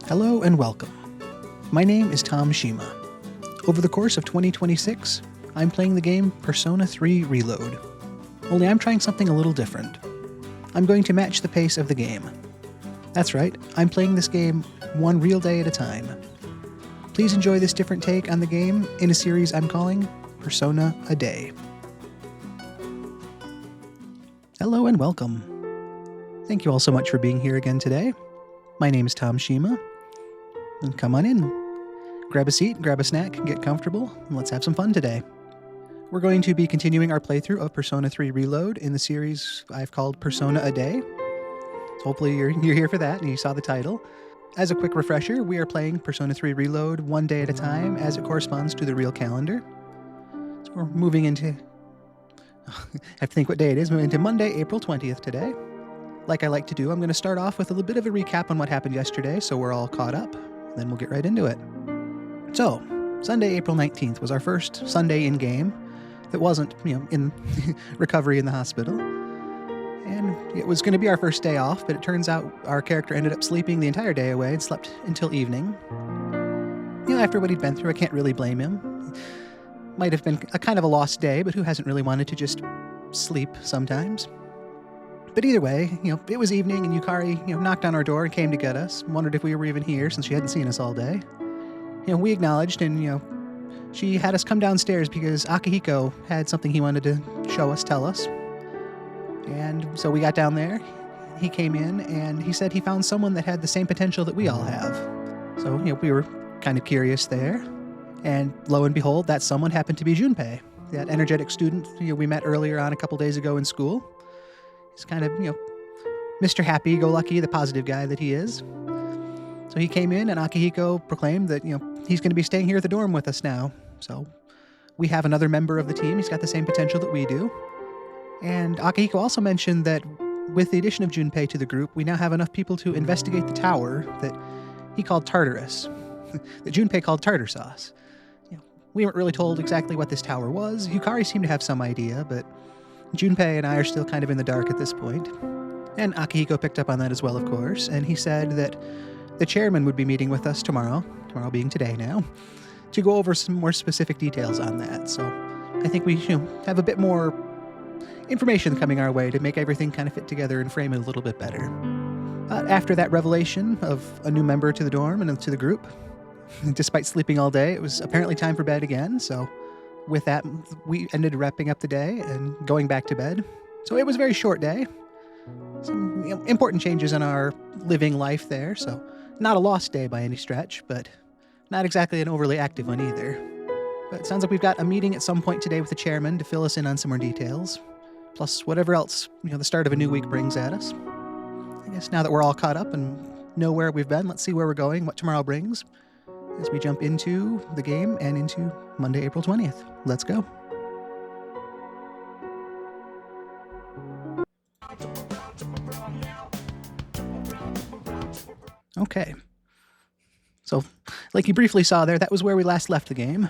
Hello and welcome. My name is Tom Shima. Over the course of 2026, I'm playing the game Persona 3 Reload. Only I'm trying something a little different. I'm going to match the pace of the game. That's right, I'm playing this game one real day at a time. Please enjoy this different take on the game in a series I'm calling Persona a Day. Hello and welcome. Thank you all so much for being here again today. My name is Tom Shima. And come on in. Grab a seat, grab a snack, get comfortable, and let's have some fun today. We're going to be continuing our playthrough of Persona 3 Reload in the series I've called Persona a Day. So hopefully you're here for that and you saw the title. As a quick refresher, we are playing Persona 3 Reload one day at a time as it corresponds to the real calendar. So we're moving into... I have to think what day it is. Moving into Monday, April 20th today. Like I like to do, I'm going to start off with a little bit of a recap on what happened yesterday so we're all caught up. Then we'll get right into it. So, Sunday, April 19th was our first Sunday in-game that wasn't, in recovery in the hospital. And it was going to be our first day off, but it turns out our character ended up sleeping the entire day away and slept until evening. After what he'd been through, I can't really blame him. Might have been a kind of a lost day, but who hasn't really wanted to just sleep sometimes? But either way, it was evening and Yukari, knocked on our door and came to get us, wondered if we were even here since she hadn't seen us all day. We acknowledged and, she had us come downstairs because Akihiko had something he wanted to show us, tell us. And so we got down there, he came in and he said he found someone that had the same potential that we all have. So, we were kind of curious there. And lo and behold, that someone happened to be Junpei, that energetic student we met earlier on a couple days ago in school. He's kind of, Mr. Happy-go-lucky, the positive guy that he is. So he came in and Akihiko proclaimed that, he's going to be staying here at the dorm with us now. So we have another member of the team. He's got the same potential that we do. And Akihiko also mentioned that with the addition of Junpei to the group, we now have enough people to investigate the tower that he called Tartarus, that Junpei called tartar sauce. We weren't really told exactly what this tower was. Yukari seemed to have some idea, but Junpei and I are still kind of in the dark at this point. And Akihiko picked up on that as well, of course, and he said that the chairman would be meeting with us tomorrow being today now, to go over some more specific details on that. So I think we have a bit more information coming our way to make everything kind of fit together and frame it a little bit better. After that revelation of a new member to the dorm and to the group, despite sleeping all day, it was apparently time for bed again, so with that, we ended wrapping up the day and going back to bed. So it was a very short day. Some important changes in our living life there, so not a lost day by any stretch, but not exactly an overly active one either. But it sounds like we've got a meeting at some point today with the chairman to fill us in on some more details, plus whatever else, the start of a new week brings at us. I guess now that we're all caught up and know where we've been, let's see where we're going, what tomorrow brings, as we jump into the game and into Monday, April 20th. Let's go. Okay. So, like you briefly saw there, that was where we last left the game.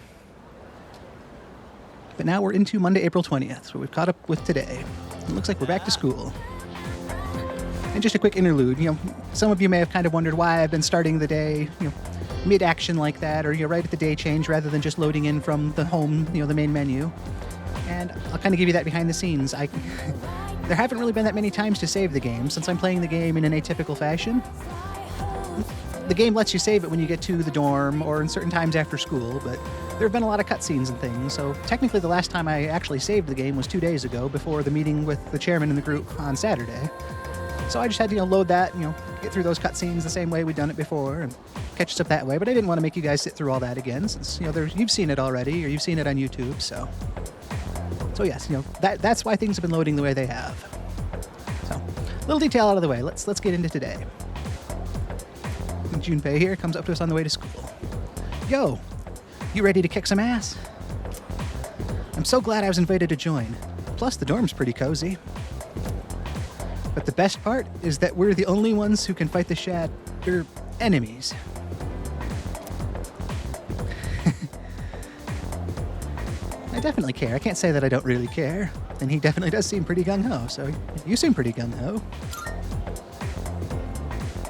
But now we're into Monday, April 20th, so we've caught up with today. It looks like we're back to school. And just a quick interlude, some of you may have kind of wondered why I've been starting the day, mid-action like that, or right at the day change rather than just loading in from the home, the main menu. And I'll kind of give you that behind the scenes. There haven't really been that many times to save the game since I'm playing the game in an atypical fashion. The game lets you save it when you get to the dorm or in certain times after school, but there have been a lot of cutscenes and things, so technically the last time I actually saved the game was 2 days ago before the meeting with the chairman in the group on Saturday. So I just had to load that, get through those cutscenes the same way we'd done it before and catch us up that way. But I didn't want to make you guys sit through all that again since, you've seen it already or you've seen it on YouTube. So yes, that's why things have been loading the way they have. So, little detail out of the way. Let's get into today. Junpei here comes up to us on the way to school. Yo, you ready to kick some ass? I'm so glad I was invited to join. Plus, the dorm's pretty cozy. But the best part is that we're the only ones who can fight the enemies. I definitely care. I can't say that I don't really care. And he definitely does seem pretty gung-ho, so you seem pretty gung-ho.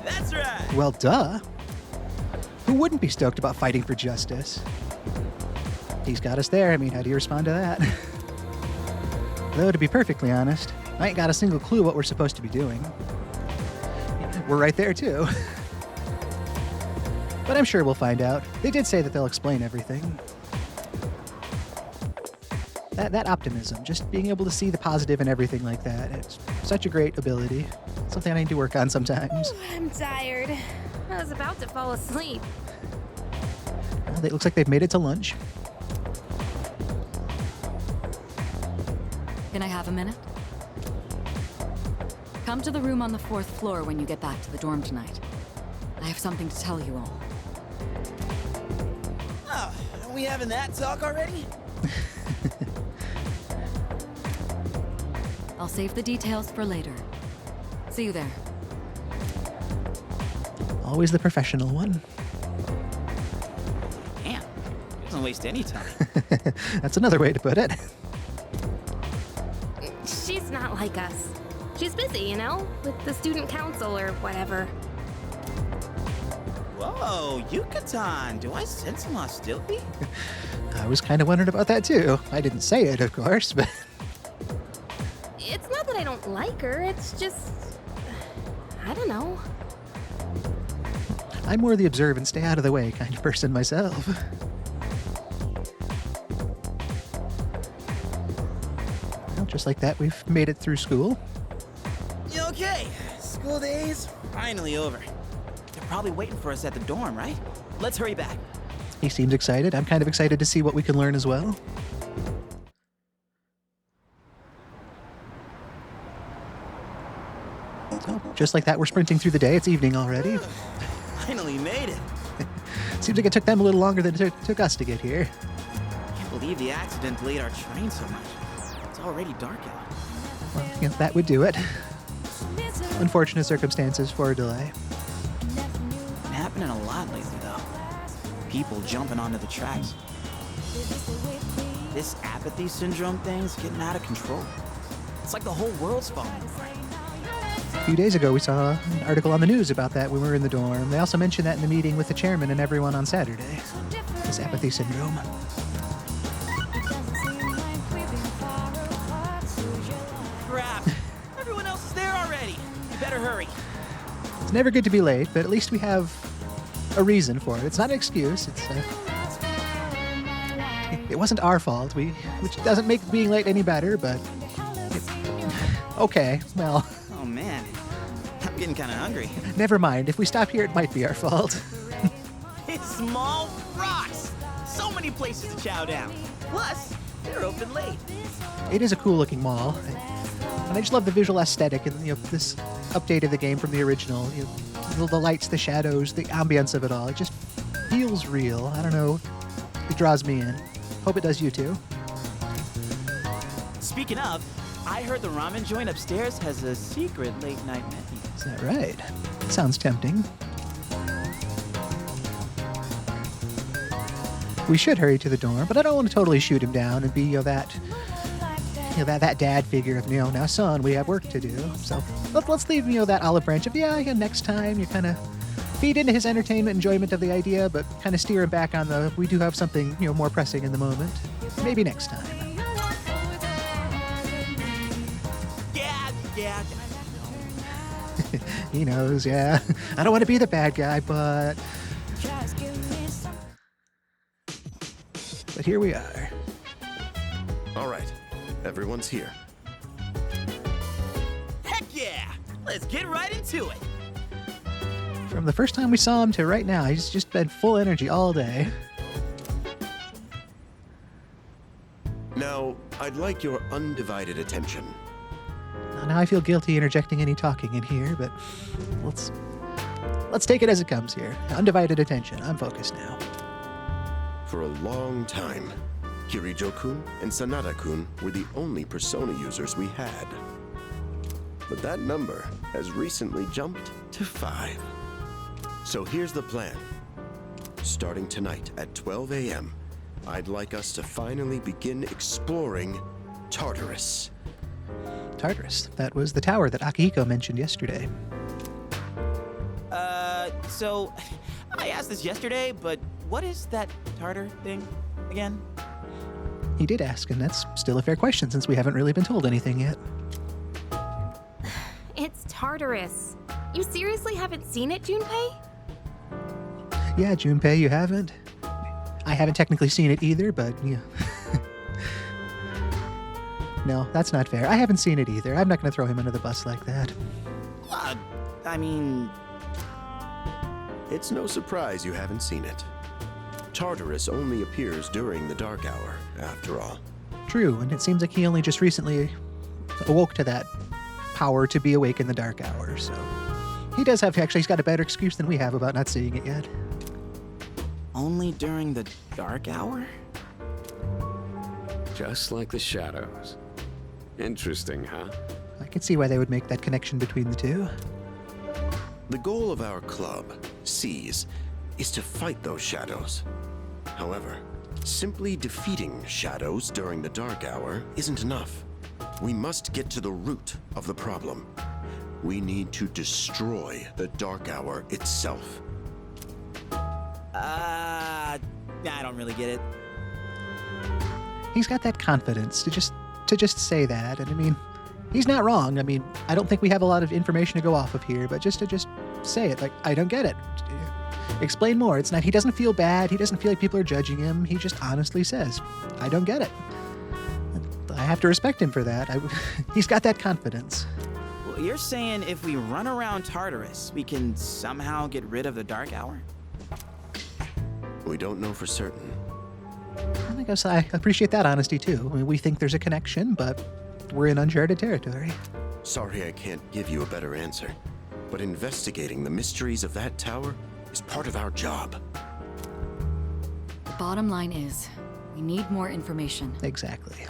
That's right! Well, duh. Who wouldn't be stoked about fighting for justice? He's got us there. I mean, how do you respond to that? Though, to be perfectly honest, I ain't got a single clue what we're supposed to be doing. We're right there, too. But I'm sure we'll find out. They did say that they'll explain everything. That optimism, just being able to see the positive in everything like that, it's such a great ability. Something I need to work on sometimes. I'm tired. I was about to fall asleep. Well, it looks like they've made it to lunch. Can I have a minute? Come to the room on the 4th floor when you get back to the dorm tonight. I have something to tell you all. Oh, are we having that talk already? I'll save the details for later. See you there. Always the professional one. Damn, doesn't waste any time. That's another way to put it. She's not like us. She's busy, you know, with the student council or whatever. Whoa, Yucatan, do I sense some hostility? I was kind of wondering about that too. I didn't say it, of course, but... It's not that I don't like her, it's just... I don't know. I'm more the observe and stay out of the way kind of person myself. Well, just like that, we've made it through school. Okay, school days finally over. They're probably waiting for us at the dorm, right? Let's hurry back. He seems excited. I'm kind of excited to see what we can learn as well. So, just like that, we're sprinting through the day. It's evening already. Finally made it. Seems like it took them a little longer than it took us to get here. Can't believe the accident delayed our train so much. It's already dark out. Well, yeah, that would do it. Unfortunate circumstances for a delay. Been happening a lot lately, though. People jumping onto the tracks. This apathy syndrome thing's getting out of control. It's like the whole world's falling apart. A few days ago, we saw an article on the news about that when we were in the dorm. They also mentioned that in the meeting with the chairman and everyone on Saturday. This apathy syndrome. Crap! Everyone else is there already. You better hurry. It's never good to be late, but at least we have a reason for it. It's not an excuse. It wasn't our fault, which doesn't make being late any better, but... Okay, well... Oh man, I'm getting kind of hungry. Never mind. If we stop here, it might be our fault. It's small rocks. So many places to chow down. Plus, they're open late. It is a cool-looking mall, and I just love the visual aesthetic and this update of the game from the original. The lights, the shadows, the ambience of it all. It just feels real. I don't know. It draws me in. Hope it does you too. Speaking of, I heard the ramen joint upstairs has a secret late-night menu. Is that right? Sounds tempting. We should hurry to the dorm, but I don't want to totally shoot him down and be that dad figure of now son, we have work to do. So let's leave that olive branch of next time. You kind of feed into his entertainment enjoyment of the idea, but kind of steer him back on the we do have something more pressing in the moment. Maybe next time. Yeah. He knows, yeah. I don't want to be the bad guy, but here we are. All right, everyone's here. Heck yeah! Let's get right into it. From the first time we saw him to right now, he's just been full energy all day. Now, I'd like your undivided attention. Now I feel guilty interjecting any talking in here, but let's take it as it comes here. Undivided attention. I'm focused now. For a long time, Kirijo-kun and Sanada-kun were the only Persona users we had. But that number has recently jumped to 5. So here's the plan. Starting tonight at 12 a.m., I'd like us to finally begin exploring Tartarus. Tartarus. That was the tower that Akihiko mentioned yesterday. So I asked this yesterday, but what is that Tartar thing again? He did ask, and that's still a fair question since we haven't really been told anything yet. It's Tartarus. You seriously haven't seen it, Junpei? Yeah, Junpei, you haven't. I haven't technically seen it either, but yeah. No, that's not fair. I haven't seen it either. I'm not going to throw him under the bus like that. I mean... It's no surprise you haven't seen it. Tartarus only appears during the dark hour, after all. True, and it seems like he only just recently awoke to that power to be awake in the dark hour, so... He does have, actually, he's got a better excuse than we have about not seeing it yet. Only during the dark hour? Just like the shadows. Interesting, huh? I can see why they would make that connection between the two. The goal of our club, Seize, is to fight those shadows. However, simply defeating shadows during the dark hour isn't enough. We must get to the root of the problem. We need to destroy the dark hour itself. I don't really get it. He's got that confidence to just say that, and I mean, he's not wrong. I mean, I don't think we have a lot of information to go off of here, but just to say it, like, I don't get it. Explain more. It's not, he doesn't feel bad. He doesn't feel like people are judging him. He just honestly says, I don't get it. I have to respect him for that. He's got that confidence. Well, you're saying if we run around Tartarus, we can somehow get rid of the dark hour? We don't know for certain. I guess I appreciate that honesty too. I mean, we think there's a connection, but we're in uncharted territory. Sorry I can't give you a better answer, but investigating the mysteries of that tower is part of our job. The bottom line is, we need more information. Exactly.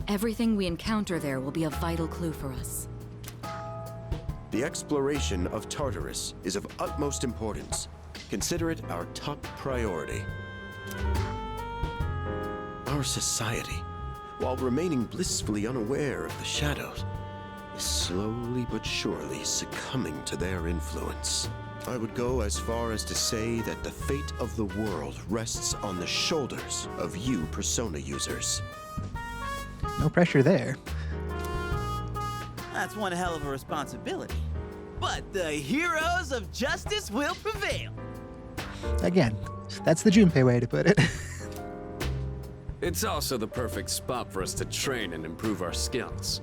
Everything we encounter there will be a vital clue for us. The exploration of Tartarus is of utmost importance. Consider it our top priority. Our society, while remaining blissfully unaware of the shadows, is slowly but surely succumbing to their influence. I would go as far as to say that the fate of the world rests on the shoulders of you Persona users. No pressure there. That's one hell of a responsibility. But the heroes of justice will prevail. Again, that's the Junpei way to put it. It's also the perfect spot for us to train and improve our skills.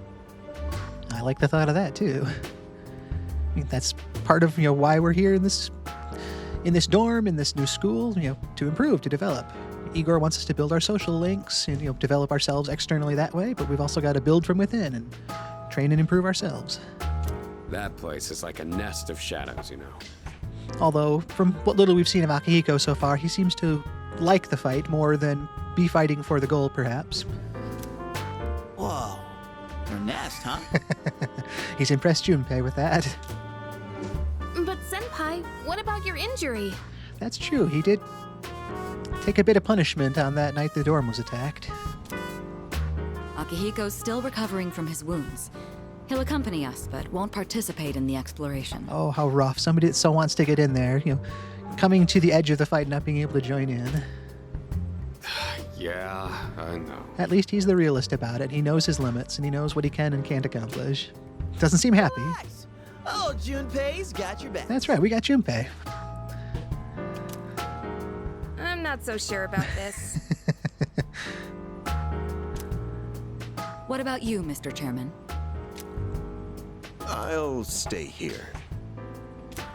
I like the thought of that too. I mean, that's part of why we're here in this dorm, in this new school, to improve, to develop. Igor wants us to build our social links and develop ourselves externally that way, but we've also got to build from within and train and improve ourselves. That place is like a nest of shadows, Although, from what little we've seen of Akihiko so far, he seems to like the fight more than be fighting for the goal, perhaps. Whoa. Your nest, huh? He's impressed Junpei with that. But Senpai, what about your injury? That's true. He did take a bit of punishment on that night the dorm was attacked. Akihiko's still recovering from his wounds. He'll accompany us, but won't participate in the exploration. Oh, how rough. Somebody that so wants to get in there, coming to the edge of the fight, not being able to join in. Yeah, I know. At least he's the realist about it. He knows his limits, and he knows what he can and can't accomplish. Doesn't seem happy. Relax. Oh, Junpei's got your back. That's right, we got Junpei. I'm not so sure about this. What about you, Mr. Chairman? I'll stay here.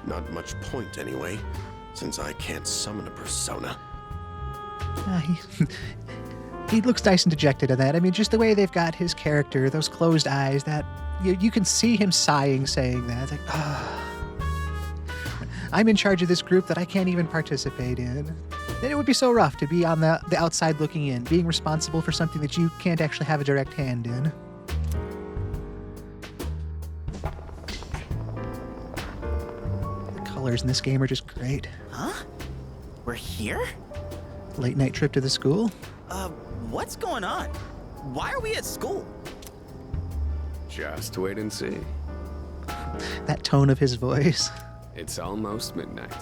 Not much point anyway, since I can't summon a persona. He looks nice and dejected in that. I mean, just the way they've got his character, those closed eyes, that you can see him sighing, saying that. It's like, I'm in charge of this group that I can't even participate in. Then it would be so rough to be on the outside looking in, being responsible for something that you can't actually have a direct hand in. The colors in this game are just great. Huh? We're here? Late night trip to the school. What's going on? Why are we at school? Just wait and see. That tone of his voice. It's almost midnight.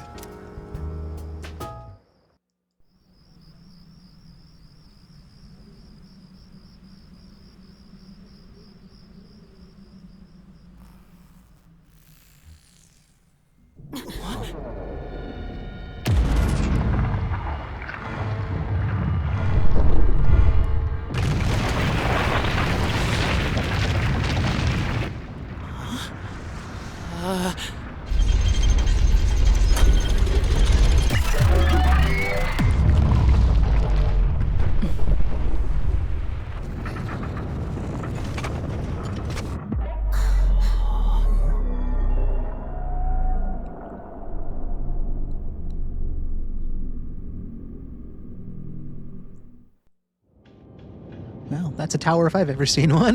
Well, that's a tower if I've ever seen one.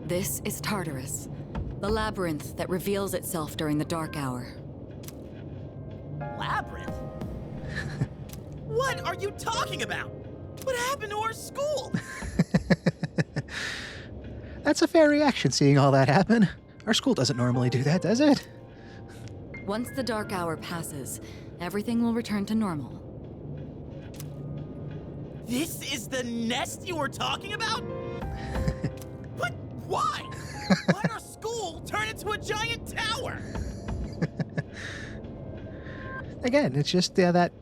This is Tartarus, the labyrinth that reveals itself during the dark hour. Labyrinth? What are you talking about? What happened to our school? That's a fair reaction, seeing all that happen. Our school doesn't normally do that, does it? Once the dark hour passes, everything will return to normal. This is the nest you were talking about? But why? Why'd our school turn into a giant tower? Again, it's just that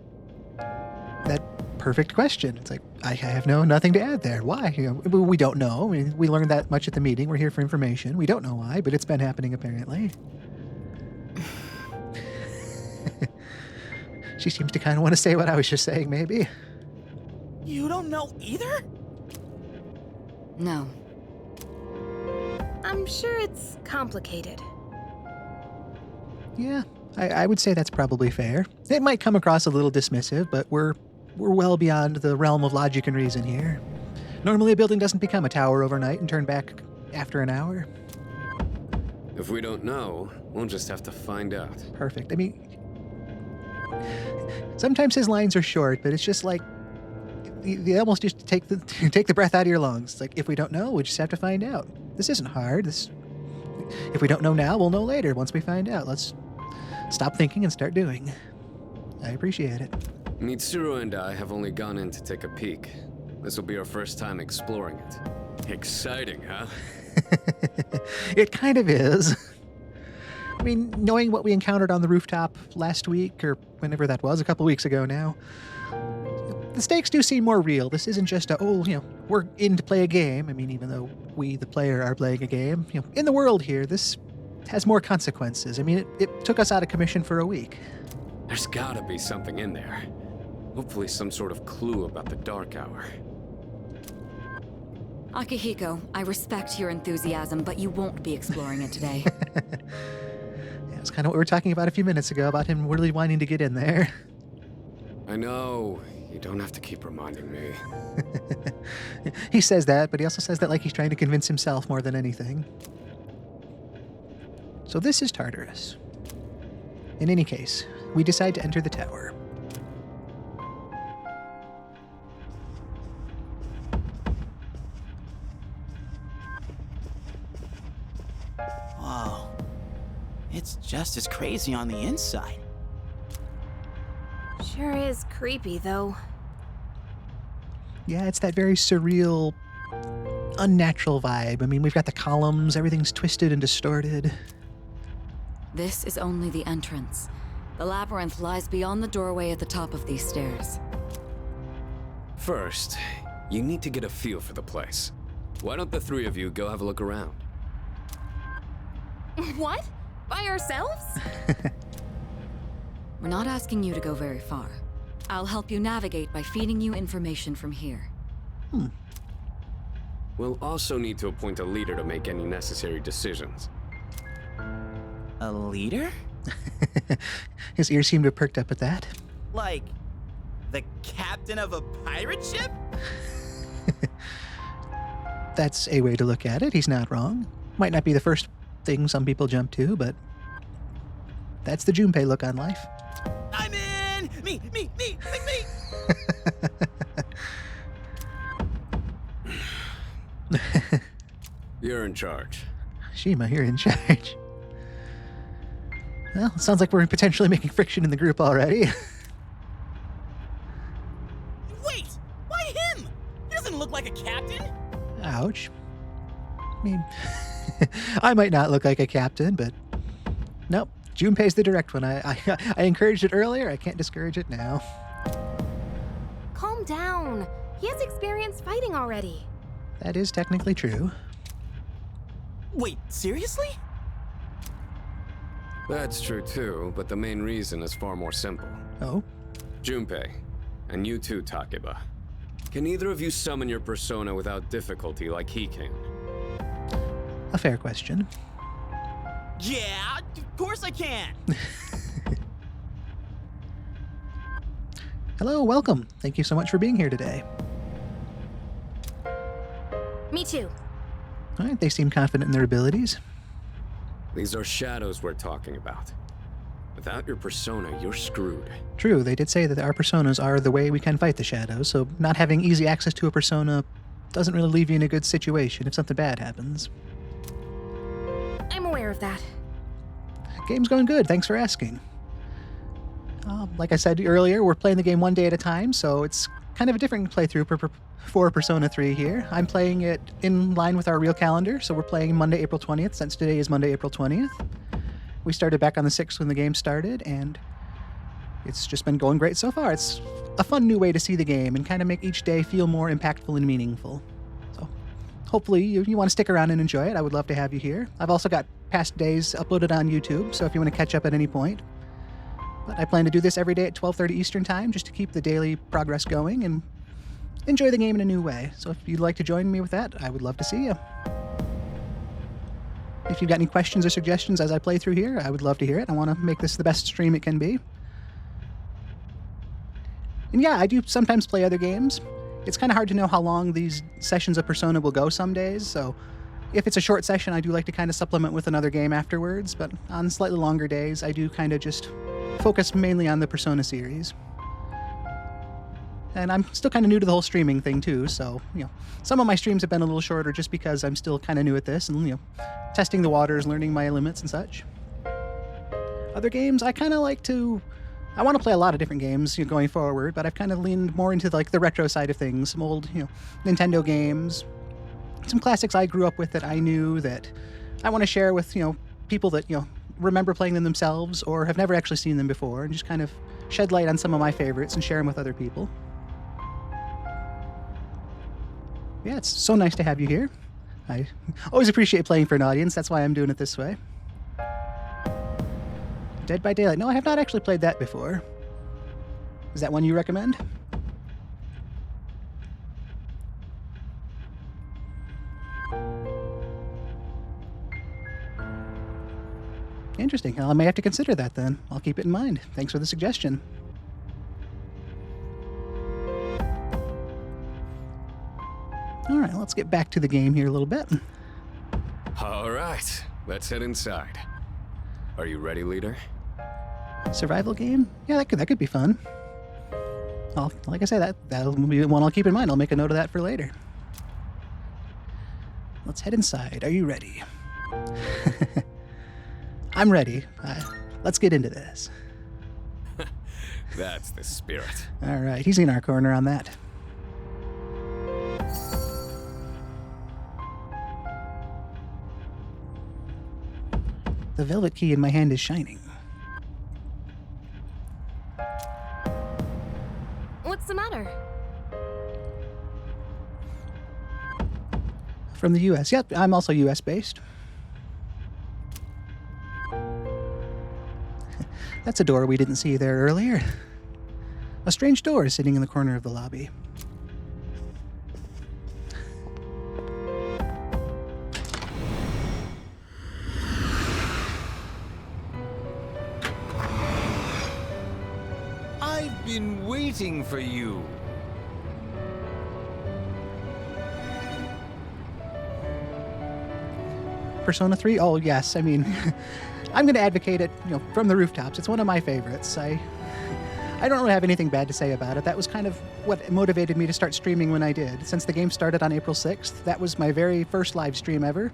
perfect question. It's like, I have nothing to add there. Why? We don't know. I mean, we learned that much at the meeting. We're here for information. We don't know why, but it's been happening apparently. She seems to kind of want to say what I was just saying, maybe. You don't know either? No. I'm sure it's complicated. Yeah, I would say that's probably fair. It might come across a little dismissive, but we're well beyond the realm of logic and reason here. Normally a building doesn't become a tower overnight and turn back after an hour. If we don't know, we'll just have to find out. Perfect. I mean, sometimes his lines are short, but it's just like, they almost just take the breath out of your lungs. It's like, if we don't know, we just have to find out. This isn't hard. If we don't know now, we'll know later once we find out. Let's stop thinking and start doing. I appreciate it. Mitsuru and I have only gone in to take a peek. This will be our first time exploring it. Exciting, huh? It kind of is. I mean, knowing what we encountered on the rooftop last week, or whenever that was, a couple weeks ago now, the stakes do seem more real. This isn't just we're in to play a game. I mean, even though we, the player, are playing a game, in the world here, this has more consequences. I mean, it took us out of commission for a week. There's gotta be something in there. Hopefully some sort of clue about the dark hour. Akihiko, I respect your enthusiasm, but you won't be exploring it today. Yeah, it's kind of what we were talking about a few minutes ago, about him really wanting to get in there. I know. You don't have to keep reminding me. He says that, but he also says that like he's trying to convince himself more than anything. So this is Tartarus. In any case, we decide to enter the tower. Whoa. It's just as crazy on the inside. Sure is creepy, though. Yeah, it's that very surreal, unnatural vibe. I mean, we've got the columns, everything's twisted and distorted. This is only the entrance. The labyrinth lies beyond the doorway at the top of these stairs. First, you need to get a feel for the place. Why don't the three of you go have a look around? What? By ourselves? We're not asking you to go very far. I'll help you navigate by feeding you information from here. We'll also need to appoint a leader to make any necessary decisions. A leader? His ears seem to have perked up at that. Like, the captain of a pirate ship? That's a way to look at it. He's not wrong. Might not be the first thing some people jump to, but that's the Junpei look on life. I'm in! Me! You're in charge. Shima, you're in charge. Well, it sounds like we're potentially making friction in the group already. Wait! Why him? He doesn't look like a captain! Ouch. I mean, I might not look like a captain, but nope. Junpei's the direct one. I encouraged it earlier. I can't discourage it now. Calm down. He has experience fighting already. That is technically true. Wait, seriously? That's true too, but the main reason is far more simple. Oh? Junpei, and you too, Takeba. Can either of you summon your persona without difficulty like he can? A fair question. Yeah, of course I can! Hello, welcome. Thank you so much for being here today. Me too. All right, they seem confident in their abilities. These are shadows we're talking about. Without your persona, you're screwed. True, they did say that our personas are the way we can fight the shadows, so not having easy access to a persona doesn't really leave you in a good situation if something bad happens. I'm aware of that. Game's going good, thanks for asking. Like I said earlier, we're playing the game one day at a time, so it's kind of a different playthrough for Persona 3 here. I'm playing it in line with our real calendar, so we're playing Monday, April 20th, since today is Monday, April 20th. We started back on the 6th when the game started, and it's just been going great so far. It's a fun new way to see the game and kind of make each day feel more impactful and meaningful. So hopefully you want to stick around and enjoy it. I would love to have you here. I've also got past days uploaded on YouTube, so if you want to catch up at any point. But I plan to do this every day at 12:30 Eastern Time just to keep the daily progress going and enjoy the game in a new way. So if you'd like to join me with that, I would love to see you. If you've got any questions or suggestions as I play through here, I would love to hear it. I want to make this the best stream it can be. And yeah, I do sometimes play other games. It's kind of hard to know how long these sessions of Persona will go some days, so if it's a short session, I do like to kind of supplement with another game afterwards, but on slightly longer days, I do kind of just focus mainly on the Persona series. And I'm still kind of new to the whole streaming thing too, so, some of my streams have been a little shorter just because I'm still kind of new at this and, testing the waters, learning my limits and such. Other games, I kind of like to... I want to play a lot of different games going forward, but I've kind of leaned more into the retro side of things, some old, Nintendo games, some classics I grew up with that I knew that I want to share with, people that, remember playing them themselves or have never actually seen them before, and just kind of shed light on some of my favorites and share them with other people. Yeah, it's so nice to have you here. I always appreciate playing for an audience. That's why I'm doing it this way. Dead by Daylight. No, I have not actually played that before. Is that one you recommend? Interesting. Well, I may have to consider that then. I'll keep it in mind. Thanks for the suggestion. All right, let's get back to the game here a little bit. All right, let's head inside. Are you ready, leader? Survival game? Yeah, that could be fun. Like I said, that'll be one I'll keep in mind. I'll make a note of that for later. Let's head inside. Are you ready? I'm ready. Let's get into this. That's the spirit. All right, he's in our corner on that. The velvet key in my hand is shining. What's the matter? From the U.S. Yep, I'm also U.S. based. That's a door we didn't see there earlier. A strange door is sitting in the corner of the lobby. I've been waiting for you. Persona 3? Oh, yes. I mean, I'm going to advocate it, from the rooftops. It's one of my favorites. I don't really have anything bad to say about it. That was kind of what motivated me to start streaming when I did. Since the game started on April 6th, that was my very first live stream ever.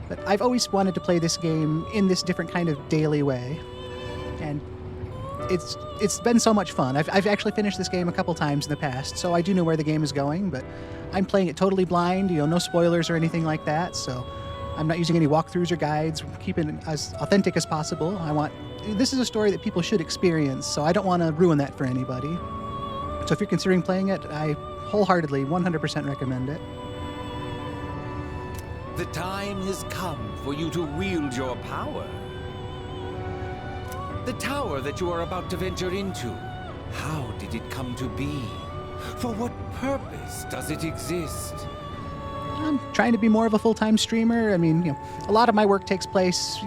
But I've always wanted to play this game in this different kind of daily way. And it's been so much fun. I've actually finished this game a couple times in the past, so I do know where the game is going, but I'm playing it totally blind, no spoilers or anything like that, so I'm not using any walkthroughs or guides, keeping it as authentic as possible. This is a story that people should experience, so I don't want to ruin that for anybody. So if you're considering playing it, I wholeheartedly 100% recommend it. The time has come for you to wield your power. The tower that you are about to venture into, how did it come to be? For what purpose does it exist? I'm trying to be more of a full-time streamer. I mean, a lot of my work takes place,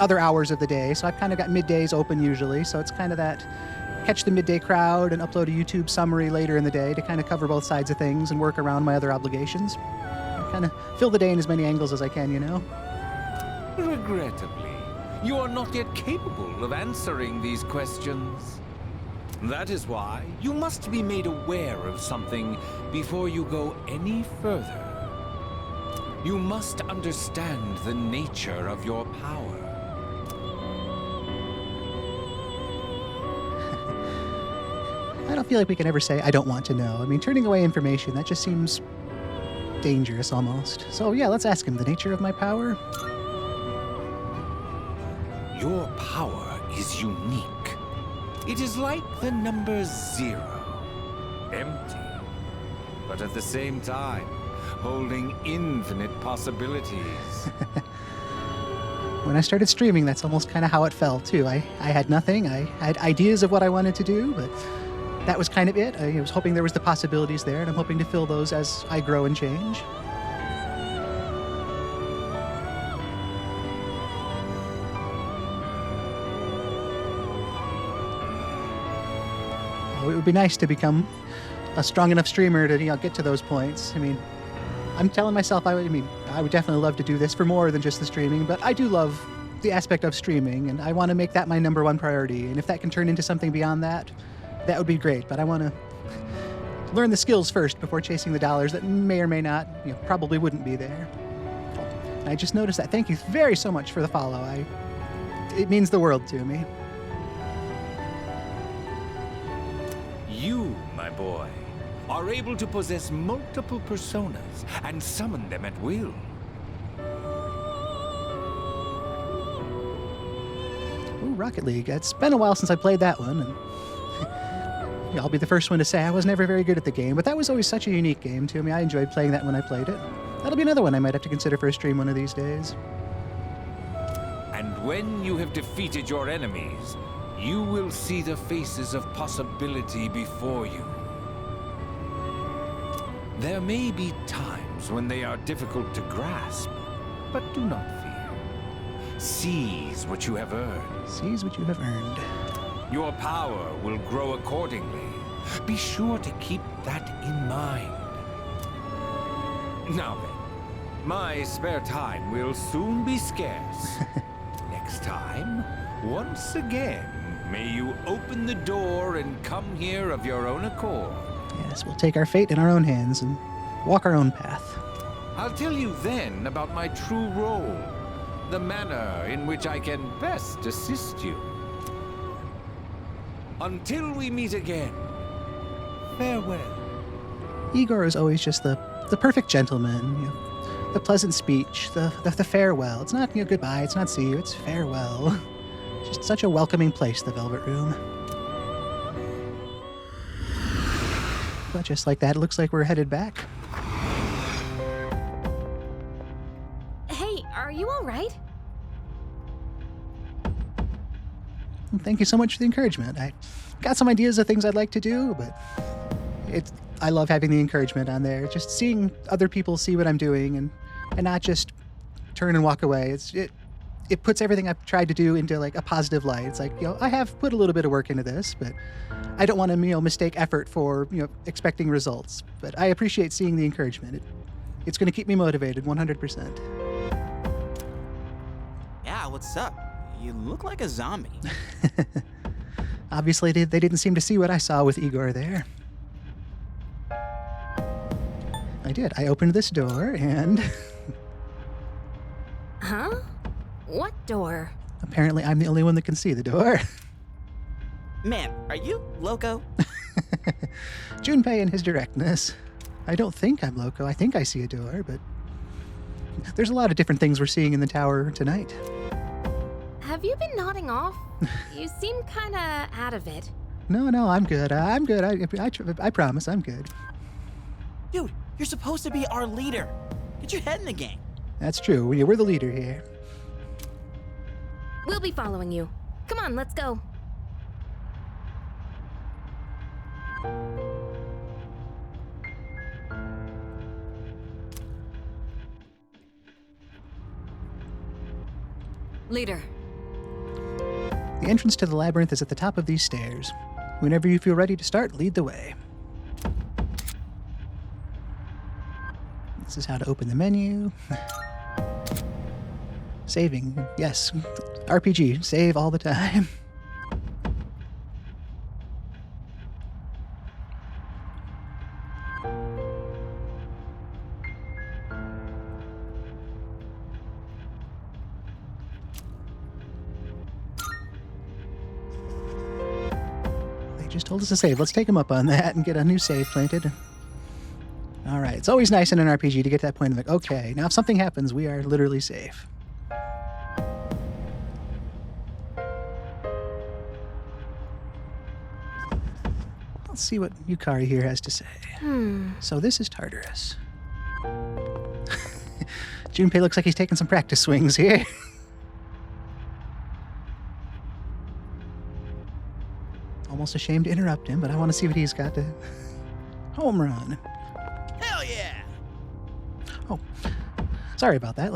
other hours of the day, so I've kind of got middays open usually, so it's kind of that catch the midday crowd and upload a YouTube summary later in the day to kind of cover both sides of things and work around my other obligations. Kind of fill the day in as many angles as I can, you know? Regrettably, you are not yet capable of answering these questions. That is why you must be made aware of something before you go any further. You must understand the nature of your power. I don't feel like we can ever say, I don't want to know. I mean, turning away information, that just seems dangerous almost. So yeah, let's ask him the nature of my power. Your power is unique. It is like the number 0. Empty, but at the same time, holding infinite possibilities. When I started streaming, that's almost kind of how it felt too. I had nothing. I had ideas of what I wanted to do, but that was kind of it. I was hoping there was the possibilities there, and I'm hoping to fill those as I grow and change. It would be nice to become a strong enough streamer to, get to those points. I mean, I'm telling myself I would definitely love to do this for more than just the streaming, but I do love the aspect of streaming, and I want to make that my number one priority. And if that can turn into something beyond that, that would be great. But I want to learn the skills first before chasing the dollars that may or may not, probably wouldn't be there. I just noticed that. Thank you very so much for the follow. It means the world to me. You, my boy, are able to possess multiple personas and summon them at will. Ooh, Rocket League. It's been a while since I played that one, and I'll be the first one to say I was never very good at the game, but that was always such a unique game to me. I enjoyed playing that when I played it. That'll be another one I might have to consider for a stream one of these days. And when you have defeated your enemies, you will see the faces of possibility before you. There may be times when they are difficult to grasp, but do not fear. Seize what you have earned. Seize what you have earned. Your power will grow accordingly. Be sure to keep that in mind. Now then, my spare time will soon be scarce. Next time, once again, may you open the door and come here of your own accord. Yes, we'll take our fate in our own hands and walk our own path. I'll tell you then about my true role, the manner in which I can best assist you. Until we meet again, farewell. Igor is always just the perfect gentleman, the pleasant speech, the farewell. It's not goodbye, it's not see you, it's farewell. Just such a welcoming place, the Velvet Room. But just like that, it looks like we're headed back. Hey, are you all right? Thank you so much for the encouragement. I got some ideas of things I'd like to do, but I love having the encouragement on there. Just seeing other people see what I'm doing and not just turn and walk away. It puts everything I've tried to do into like a positive light. It's like, I have put a little bit of work into this, but I don't want to, mistake effort for, expecting results. But I appreciate seeing the encouragement. It's going to keep me motivated 100%. Yeah, what's up? You look like a zombie. Obviously, they didn't seem to see what I saw with Igor there. I did. I opened this door and... Huh? What door? Apparently, I'm the only one that can see the door. Man, are you loco? Junpei and his directness. I don't think I'm loco. I think I see a door, but... There's a lot of different things we're seeing in the tower tonight. Have you been nodding off? You seem kinda out of it. No, I'm good. I'm good. I promise I'm good. Dude, you're supposed to be our leader. Get your head in the game. That's true. We're the leader here. We'll be following you. Come on, let's go. Leader. The entrance to the labyrinth is at the top of these stairs. Whenever you feel ready to start, lead the way. This is how to open the menu. Saving, yes. RPG, save all the time. They just told us to save. Let's take them up on that and get a new save planted. All right, it's always nice in an RPG to get to that point of like, okay, now if something happens, we are literally safe. Let's see what Yukari here has to say. So this is Tartarus. Junpei looks like he's taking some practice swings here. Almost ashamed to interrupt him, but I want to see what he's got to... Home run. Hell yeah! Oh, sorry about that.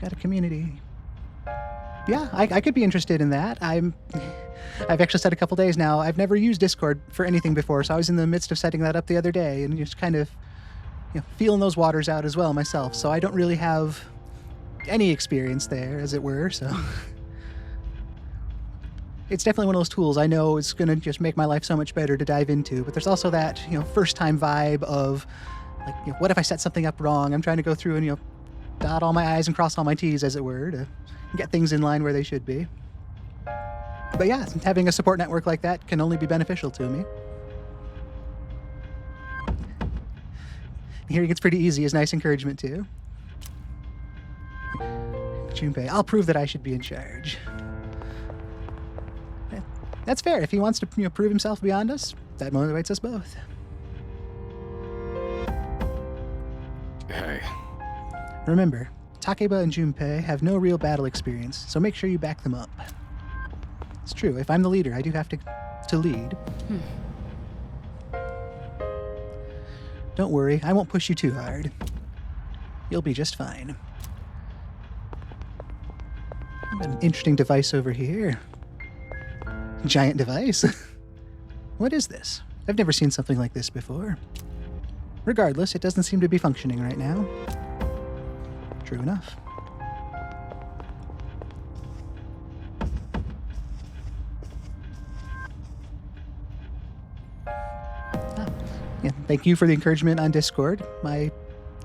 Got a community. Yeah, I could be interested in that. I've actually said a couple days now, I've never used Discord for anything before, so I was in the midst of setting that up the other day and just kind of feeling those waters out as well myself. So I don't really have any experience there, as it were, so... It's definitely one of those tools I know is going to just make my life so much better to dive into, but there's also that, first-time vibe of, like, what if I set something up wrong? I'm trying to go through and, dot all my I's and cross all my T's, as it were, to get things in line where they should be. But yeah, having a support network like that can only be beneficial to me. Hearing it's pretty easy is nice encouragement, too. Junpei, I'll prove that I should be in charge. That's fair. If he wants to prove himself beyond us, that motivates us both. Hey. Remember, Takeba and Junpei have no real battle experience, so make sure you back them up. It's true, if I'm the leader, I do have to lead. Don't worry, I won't push you too hard. You'll be just fine. Got an interesting device over here. Giant device? What is this? I've never seen something like this before. Regardless, it doesn't seem to be functioning right now. True enough. Yeah, thank you for the encouragement on Discord. My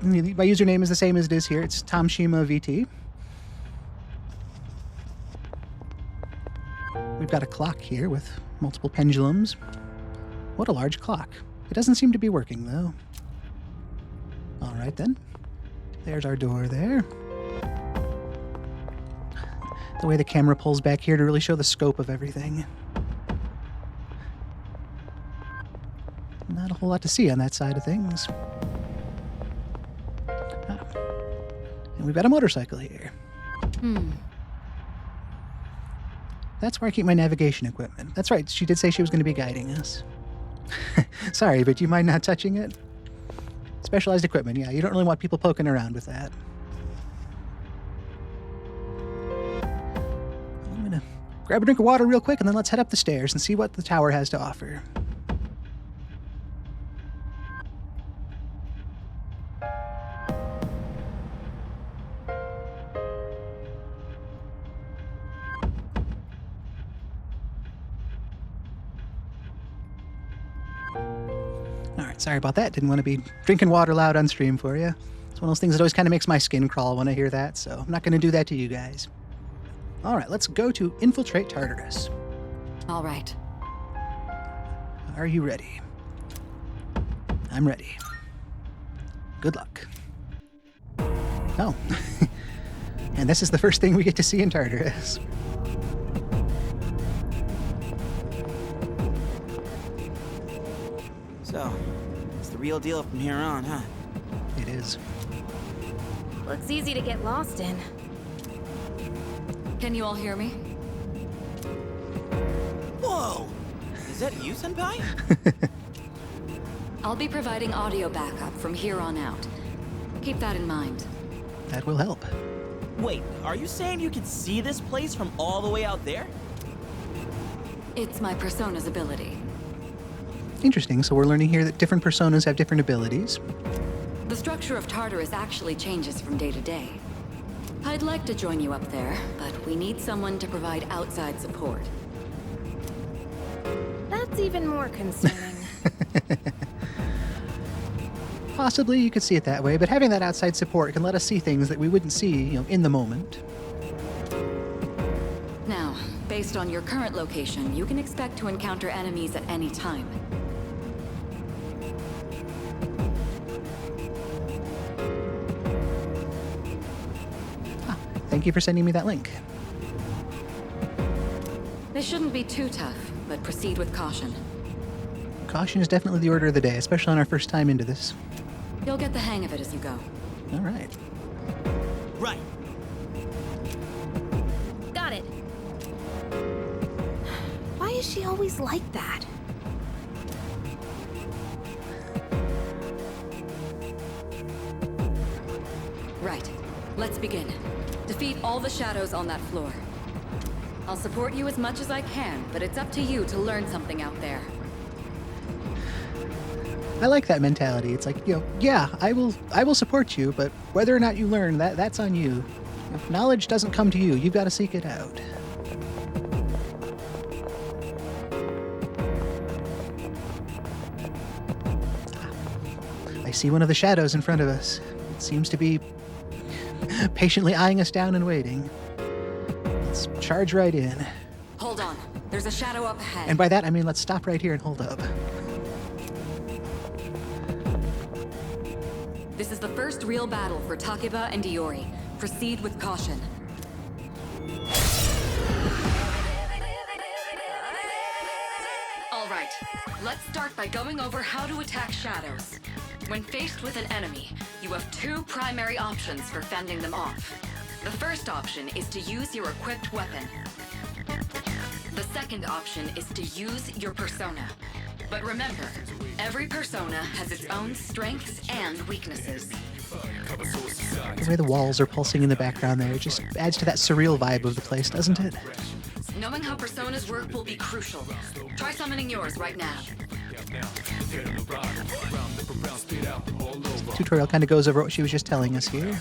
username is the same as it is here. It's TomShimaVT. We've got a clock here with multiple pendulums. What a large clock. It doesn't seem to be working, though. All right, then. There's our door there. The way the camera pulls back here to really show the scope of everything. Not a whole lot to see on that side of things. And we've got a motorcycle here. That's where I keep my navigation equipment. That's right, she did say she was going to be guiding us. Sorry, but you mind not touching it? Specialized equipment, yeah, you don't really want people poking around with that. I'm going to grab a drink of water real quick and then let's head up the stairs and see what the tower has to offer. Sorry about that. Didn't want to be drinking water loud on stream for you. It's one of those things that always kind of makes my skin crawl when I hear that, so I'm not going to do that to you guys. All right, let's go to infiltrate Tartarus. All right. Are you ready? I'm ready. Good luck. Oh. And this is the first thing we get to see in Tartarus. So, it's the real deal from here on, huh? It is. Looks easy to get lost in. Can you all hear me? Whoa! Is that you, Senpai? I'll be providing audio backup from here on out. Keep that in mind. That will help. Wait, are you saying you can see this place from all the way out there? It's my persona's ability. Interesting. So we're learning here that different personas have different abilities. The structure of Tartarus actually changes from day to day. I'd like to join you up there, but we need someone to provide outside support. That's even more concerning. Possibly you could see it that way, but having that outside support can let us see things that we wouldn't see, in the moment. Now, based on your current location, you can expect to encounter enemies at any time. Thank you for sending me that link. This shouldn't be too tough, but proceed with caution. Caution is definitely the order of the day, especially on our first time into this. You'll get the hang of it as you go. All right. Right. Got it. Why is she always like that? Right. Let's begin. Defeat all the shadows on that floor. I'll support you as much as I can, but it's up to you to learn something out there. I like that mentality. It's like, yeah, I will support you, but whether or not you learn, that's on you. If knowledge doesn't come to you, you've got to seek it out. I see one of the shadows in front of us. It seems to be patiently eyeing us down and waiting. Let's charge right in. Hold on. There's a shadow up ahead. And by that, I mean let's stop right here and hold up. This is the first real battle for Takeba and Iori. Proceed with caution. All right. Let's start by going over how to attack shadows. When faced with an enemy, you have two primary options for fending them off. The first option is to use your equipped weapon. The second option is to use your persona. But remember, every persona has its own strengths and weaknesses. The way the walls are pulsing in the background there just adds to that surreal vibe of the place, doesn't it? Knowing how personas work will be crucial. Try summoning yours right now. Tutorial kind of goes over what she was just telling us here.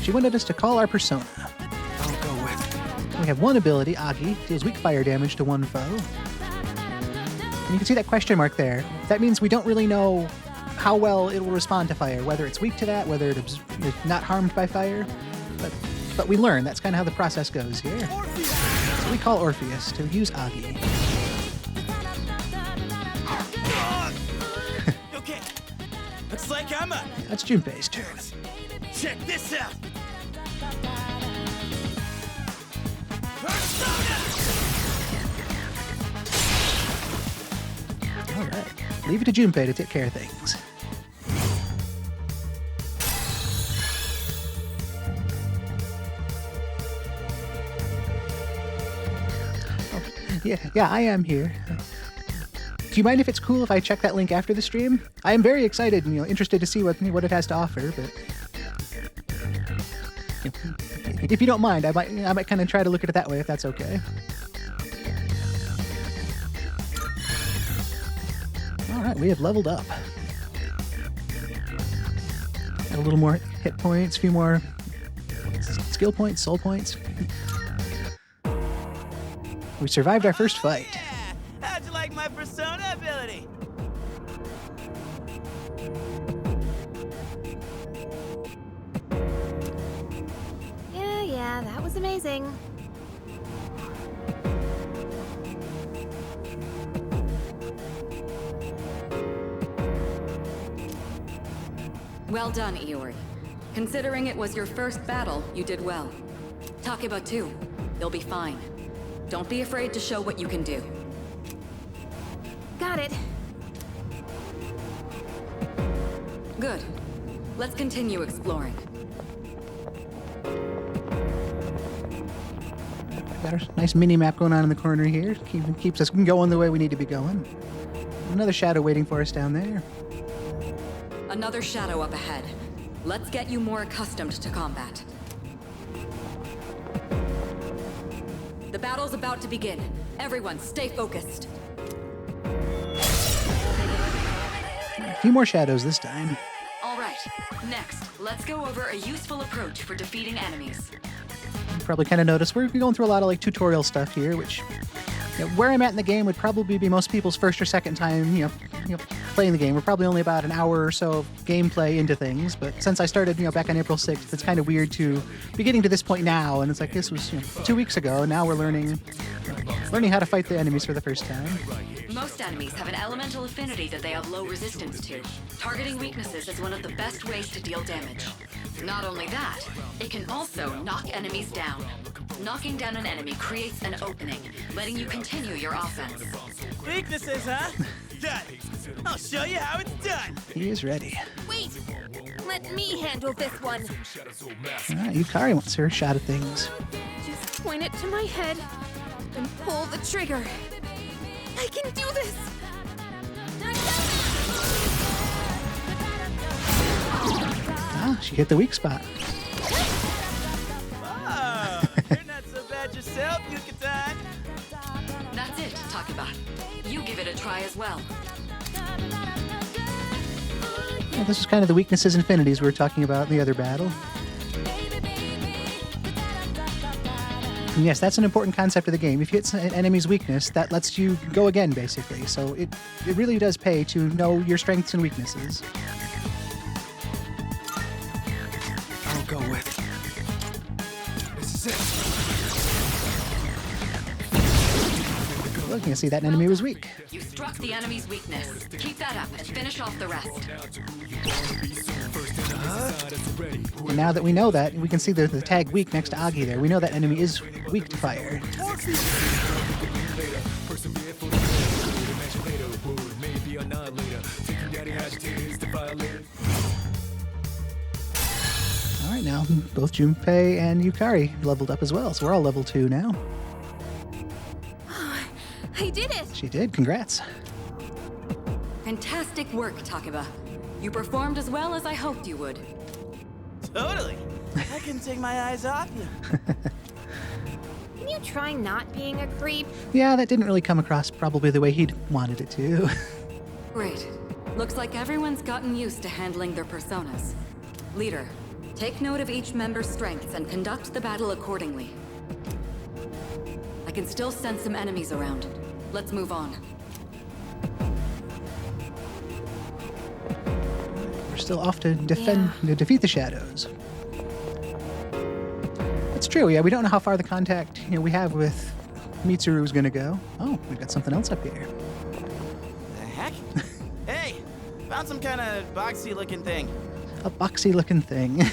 She wanted us to call our persona. I'll go with. We have one ability, Agi, deals weak fire damage to one foe. And you can see that question mark there. That means we don't really know how well it will respond to fire, whether it's weak to that, whether it's not harmed by fire. But we learn. That's kind of how the process goes here. So we call Orpheus to use Agi. Okay. Looks like I'm up. That's Junpei's turn. Check this out. Persona! All right. Leave it to Junpei to take care of things. Yeah, I am here. Do you mind if it's cool if I check that link after the stream? I am very excited and interested to see what it has to offer, but if you don't mind, I might kind of try to look at it that way if that's okay. All right, we have leveled up. Got a little more hit points, a few more skill points, soul points. We survived our first fight. Yeah! How'd you like my persona ability? Yeah, that was amazing. Well done, Iori. Considering it was your first battle, you did well. Takeba too. You'll be fine. Don't be afraid to show what you can do. Got it. Good. Let's continue exploring. Got a nice mini map going on in the corner here. Keeps us going the way we need to be going. Another shadow waiting for us down there. Another shadow up ahead. Let's get you more accustomed to combat. The battle's about to begin. Everyone, stay focused. A few more shadows this time. All right, next, let's go over a useful approach for defeating enemies. You probably kind of noticed we're going through a lot of like tutorial stuff here, which where I'm at in the game would probably be most people's first or second time, playing the game. We're probably only about an hour or so of gameplay into things, but since I started, back on April 6th, it's kind of weird to be getting to this point now, and it's like this was 2 weeks ago, and now we're learning how to fight the enemies for the first time. Most enemies have an elemental affinity that they have low resistance to. Targeting weaknesses is one of the best ways to deal damage. Not only that, it can also knock enemies down. Knocking down an enemy creates an opening, letting you continue your offense. Weaknesses, huh? Done. I'll show you how it's done. He is ready. Wait! Let me handle this one. Yukari wants her shot at things. Just point it to my head and pull the trigger. I can do this! She hit the weak spot. Oh, you're not so bad yourself, Yucatan. That's it, Takuba. You give it a try as well. Yeah, this is kind of the weaknesses and affinities we were talking about in the other battle. And yes, that's an important concept of the game. If you hit an enemy's weakness, that lets you go again, basically. So it really does pay to know your strengths and weaknesses. I'll go with. This is it. Look, you can see that enemy was weak. You struck the enemy's weakness. Keep that up and finish off the rest. And now that we know that, we can see the tag weak next to Agi there. We know that enemy is weak to fire. Alright, now both Junpei and Yukari leveled up as well, so we're all level 2 now. I did it! She did, congrats. Fantastic work, Takuba. You performed as well as I hoped you would. Totally. I can take my eyes off you. Can you try not being a creep? Yeah, that didn't really come across probably the way he'd wanted it to. Great. Looks like everyone's gotten used to handling their personas. Leader, take note of each member's strengths and conduct the battle accordingly. I can still sense some enemies around. Let's move on. We're still off to defeat the shadows. It's true, yeah, we don't know how far the contact we have with Mitsuru is going to go. Oh, we've got something else up here. The heck? Hey, found some kind of boxy looking thing. A boxy looking thing.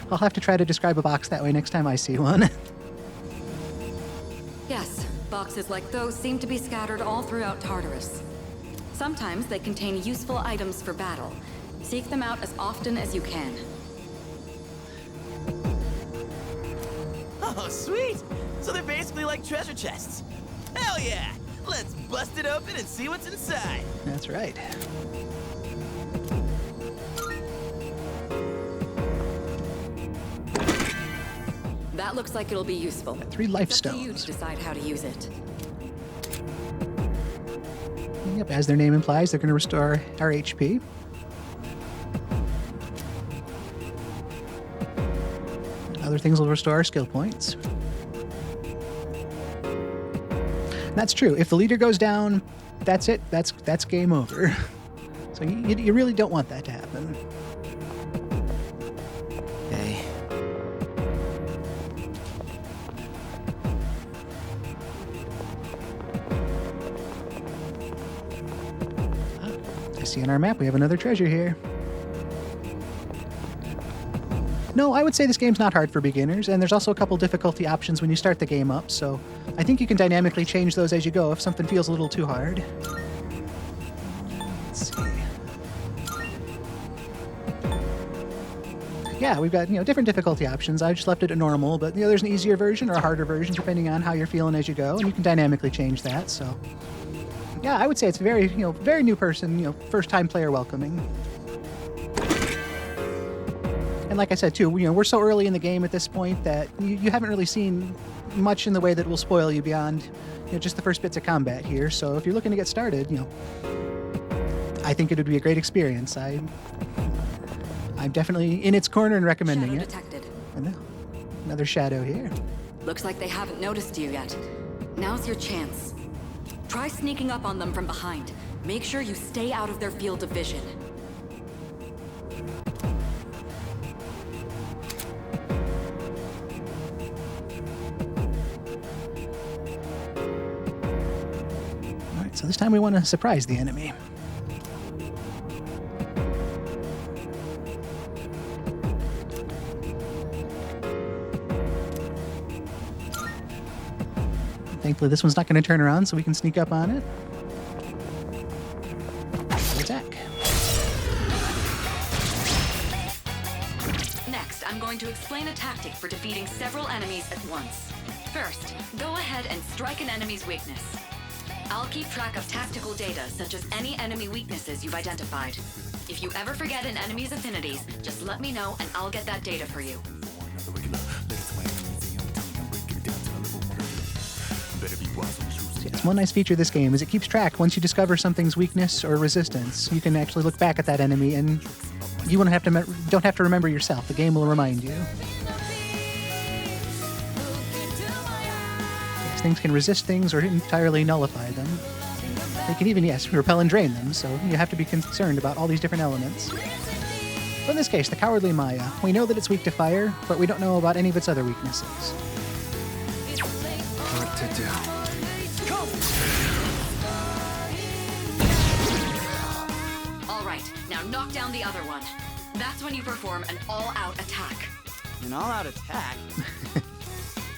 I'll have to try to describe a box that way next time I see one. Yes, boxes like those seem to be scattered all throughout Tartarus. Sometimes they contain useful items for battle. Seek them out as often as you can. Oh, sweet! So they're basically like treasure chests. Hell yeah! Let's bust it open and see what's inside. That's right. That looks like it'll be useful. 3 life It's up to you stones. to decide how to use it. Yep, as their name implies, they're going to restore our HP. Other things will restore our skill points. And that's true. If the leader goes down, that's it. That's game over. So you really don't want that to happen. Hey. I see on our map we have another treasure here. No, I would say this game's not hard for beginners, and there's also a couple difficulty options when you start the game up, so I think you can dynamically change those as you go if something feels a little too hard. Let's see. Yeah, we've got, different difficulty options. I just left it at normal, but, there's an easier version or a harder version depending on how you're feeling as you go, and you can dynamically change that, so. Yeah, I would say it's very, very new person, first-time player welcoming. And like I said, too, we're so early in the game at this point that you haven't really seen much in the way that will spoil you beyond, just the first bits of combat here. So if you're looking to get started, I think it would be a great experience. I'm definitely in its corner and recommending Shadow it. detected. And another shadow here. Looks like they haven't noticed you yet. Now's your chance. Try sneaking up on them from behind. Make sure you stay out of their field of vision. All right, so this time we want to surprise the enemy. Thankfully, this one's not going to turn around, so we can sneak up on it. Attack. Next, I'm going to explain a tactic for defeating several enemies at once. First, go ahead and strike an enemy's weakness. I'll keep track of tactical data, such as any enemy weaknesses you've identified. If you ever forget an enemy's affinities, just let me know and I'll get that data for you. Yes, one nice feature of this game is it keeps track once you discover something's weakness or resistance. You can actually look back at that enemy, and you don't have to remember yourself. The game will remind you. Yes, things can resist things or entirely nullify them. They can even, repel and drain them, so you have to be concerned about all these different elements. So in this case, the Cowardly Maya. We know that it's weak to fire, but we don't know about any of its other weaknesses. What to do? All right, now knock down the other one. That's when you perform an all-out attack. An all-out attack?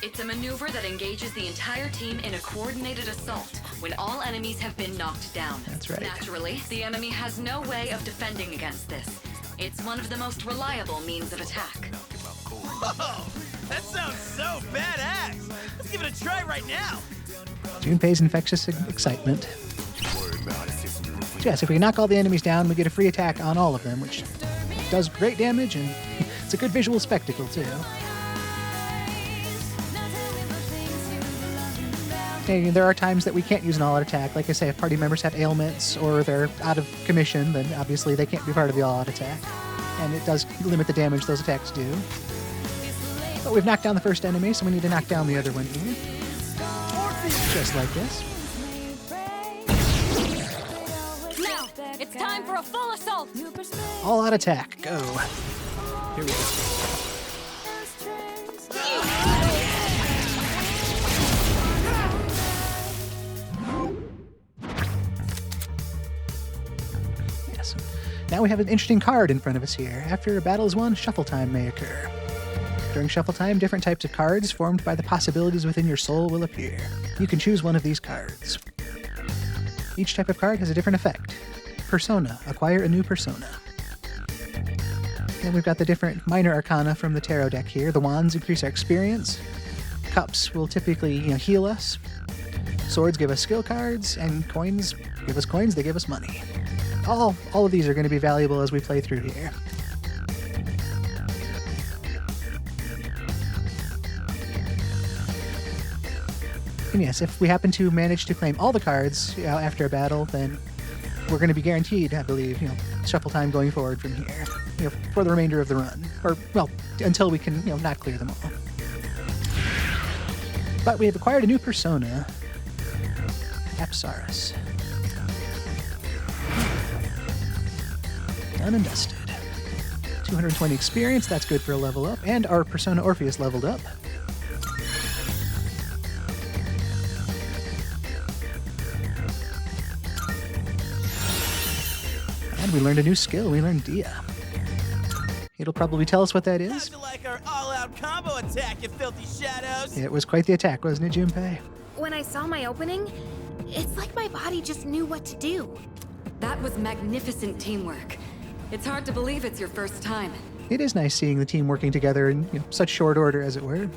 It's a maneuver that engages the entire team in a coordinated assault when all enemies have been knocked down. That's right. Naturally, the enemy has no way of defending against this. It's one of the most reliable means of attack. Whoa! That sounds so badass! Let's give it a try right now! Junpei's infectious excitement. So yes, if we knock all the enemies down, we get a free attack on all of them, which does great damage, and it's a good visual spectacle, too. And there are times that we can't use an all-out attack. Like I say, if party members have ailments or they're out of commission, then obviously they can't be part of the all-out attack. And it does limit the damage those attacks do. But we've knocked down the first enemy, so we need to knock down the other one here. Just like this. Now, it's time for a full assault! All-out attack. Go. Here we go. Yes. Now we have an interesting card in front of us here. After a battle is won, shuffle time may occur. During shuffle time, different types of cards formed by the possibilities within your soul will appear. You can choose one of these cards. Each type of card has a different effect. Persona. Acquire a new persona. And we've got the different minor arcana from the tarot deck here. The wands increase our experience. Cups will typically heal us. Swords give us skill cards, and coins give us coins, they give us money. All of these are going to be valuable as we play through here. And yes, if we happen to manage to claim all the cards after a battle, then we're going to be guaranteed, I believe, shuffle time going forward from here, for the remainder of the run. Or, well, until we can, not clear them all. But we have acquired a new persona, Tartarus. Done and dusted. 220 experience, that's good for a level up, and our persona Orpheus leveled up. And we learned a new skill. We learned Dia. It'll probably tell us what that is. How'd you like our all-out combo attack, you filthy shadows? It was quite the attack, wasn't it, Junpei? When I saw my opening, it's like my body just knew what to do. That was magnificent teamwork. It's hard to believe it's your first time. It is nice seeing the team working together in such short order, as it were.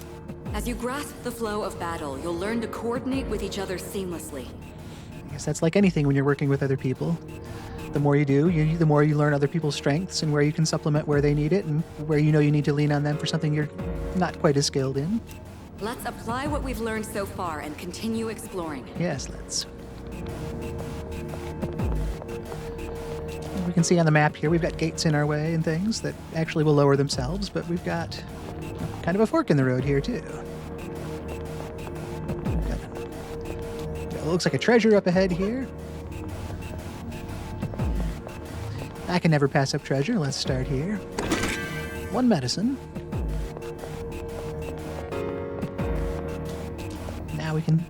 As you grasp the flow of battle, you'll learn to coordinate with each other seamlessly. I guess that's like anything when you're working with other people. The more you do, the more you learn other people's strengths and where you can supplement where they need it and where you need to lean on them for something you're not quite as skilled in. Let's apply what we've learned so far and continue exploring. Yes, let's. We can see on the map here we've got gates in our way and things that actually will lower themselves, but we've got kind of a fork in the road here too. It looks like a treasure up ahead here. I can never pass up treasure. Let's start here. 1 medicine. Now we can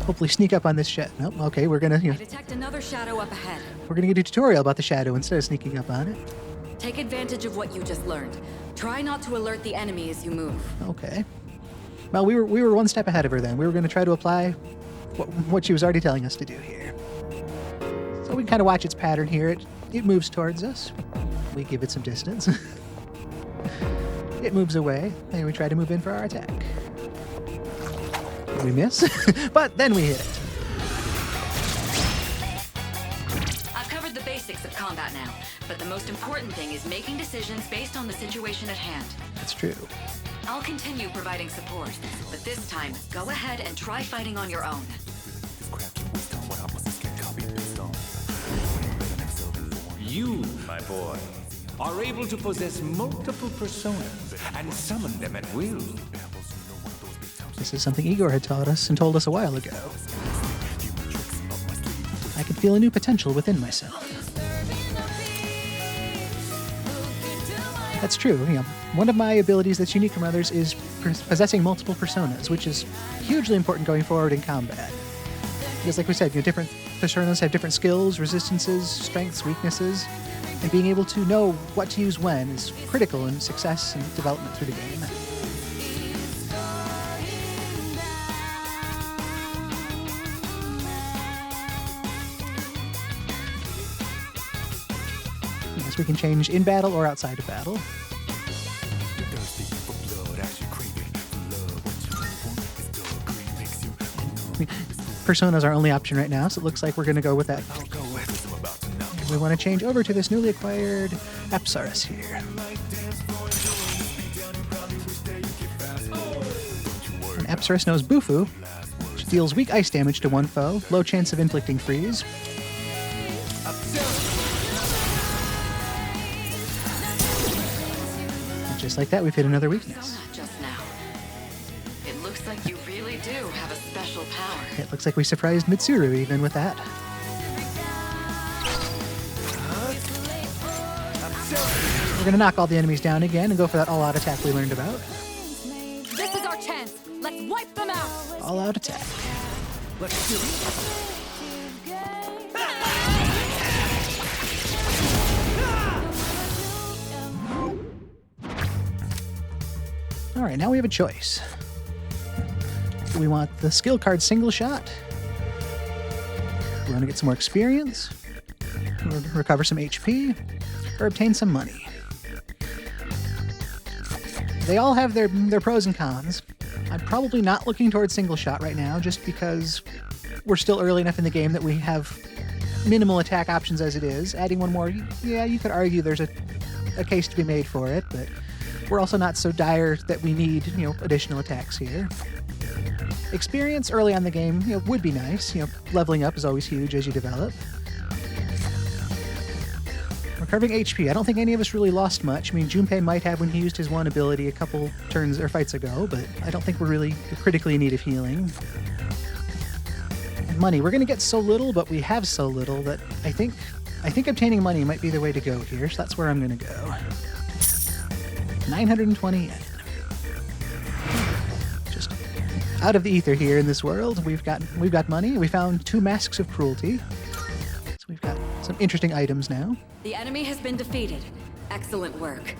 hopefully sneak up on this shadow. Nope, okay, we're gonna, I detect another shadow up ahead. we're gonna get a tutorial about the shadow instead of sneaking up on it. Take advantage of what you just learned. Try not to alert the enemy as you move. Okay. Well, we were one step ahead of her then. We were gonna try to apply what she was already telling us to do here. So we can kind of watch its pattern here. It moves towards us. We give it some distance. It moves away, and we try to move in for our attack. We miss, but then we hit it. I've covered the basics of combat now, but the most important thing is making decisions based on the situation at hand. That's true. I'll continue providing support, but this time, go ahead and try fighting on your own. You, my boy, are able to possess multiple personas and summon them at will. This is something Igor had taught us and told us a while ago. I could feel a new potential within myself. That's true. One of my abilities that's unique from others is possessing multiple personas, which is hugely important going forward in combat. Because like we said, different personas have different skills, resistances, strengths, weaknesses, and being able to know what to use when is critical in success and development through the game. Yes, we can change in battle or outside of battle. Persona's our only option right now, so it looks like we're going to go with that. We want to change over to this newly acquired Apsaras here. And Apsaras knows Bufu, which deals weak ice damage to one foe, low chance of inflicting freeze. And just like that, we've hit another weakness. Just now. It looks like you really do have a special power. It looks like we surprised Mitsuru even with that. We're going to knock all the enemies down again and go for that all-out attack we learned about. This is our chance. Let's wipe them out. All-out attack. Let's do it. All right, now we have a choice. Do we want the skill card single shot? We want to get some more experience, recover some HP, or obtain some money. They all have their pros and cons. I'm probably not looking towards single shot right now, just because we're still early enough in the game that we have minimal attack options as it is. Adding one more, yeah, you could argue there's a case to be made for it, but we're also not so dire that we need, additional attacks here. Experience early on in the game, would be nice. Leveling up is always huge as you develop. Recovering HP. I don't think any of us really lost much. I mean, Junpei might have when he used his one ability a couple turns or fights ago, but I don't think we're really critically in need of healing. And money. We're going to get so little, but we have so little that I think obtaining money might be the way to go here, so that's where I'm going to go. 920 yen. Just out of the ether here in this world. We've got money. We found 2 masks of cruelty. So we've got some interesting items now. The enemy has been defeated. Excellent work.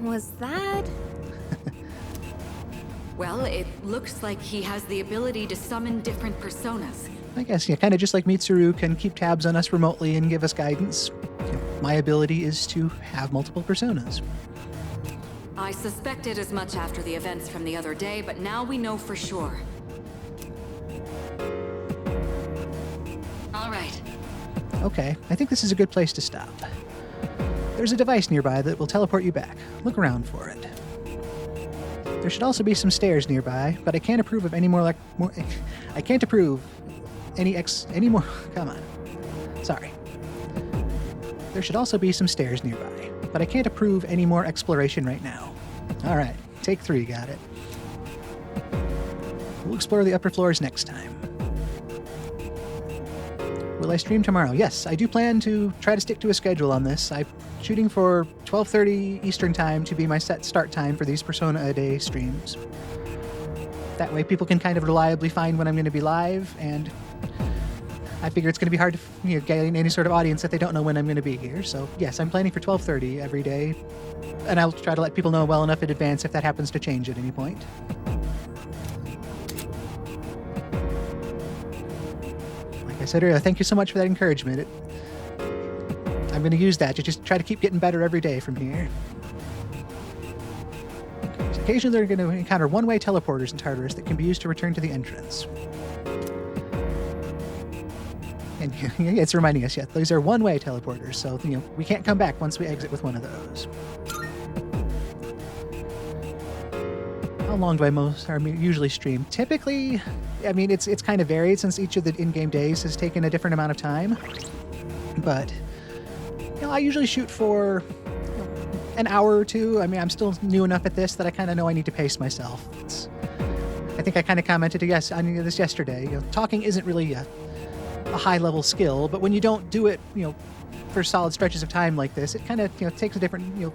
Was that? Well, it looks like he has the ability to summon different personas. I guess, yeah, kind of just like Mitsuru can keep tabs on us remotely and give us guidance. My ability is to have multiple personas. I suspected as much after the events from the other day, but now we know for sure. All right. Okay, I think this is a good place to stop. There's a device nearby that will teleport you back. Look around for it. There should also be some stairs nearby, but I can't approve of any more I can't approve any more. Come on. Sorry. There should also be some stairs nearby, but I can't approve any more exploration right now. All right, take 3, got it. We'll explore the upper floors next time. Will I stream tomorrow? Yes, I do plan to try to stick to a schedule on this. I'm shooting for 12:30 Eastern Time to be my set start time for these Persona a Day streams. That way people can kind of reliably find when I'm going to be live, and I figure it's going to be hard to get any sort of audience if they don't know when I'm going to be here. So yes, I'm planning for 12:30 every day, and I'll try to let people know well enough in advance if that happens to change at any point. Like I said earlier, thank you so much for that encouragement. I'm going to use that to just try to keep getting better every day from here. So occasionally they're going to encounter one-way teleporters in Tartarus that can be used to return to the entrance. And it's reminding us, yeah, these are one-way teleporters, so we can't come back once we exit with one of those. How long do I usually stream? Typically, I mean, it's kind of varied since each of the in-game days has taken a different amount of time. But I usually shoot for an hour or two. I mean, I'm still new enough at this that I kind of know I need to pace myself. I think I kind of commented on this yesterday. Talking isn't really a high-level skill, but when you don't do it, for solid stretches of time like this, it kind of takes a different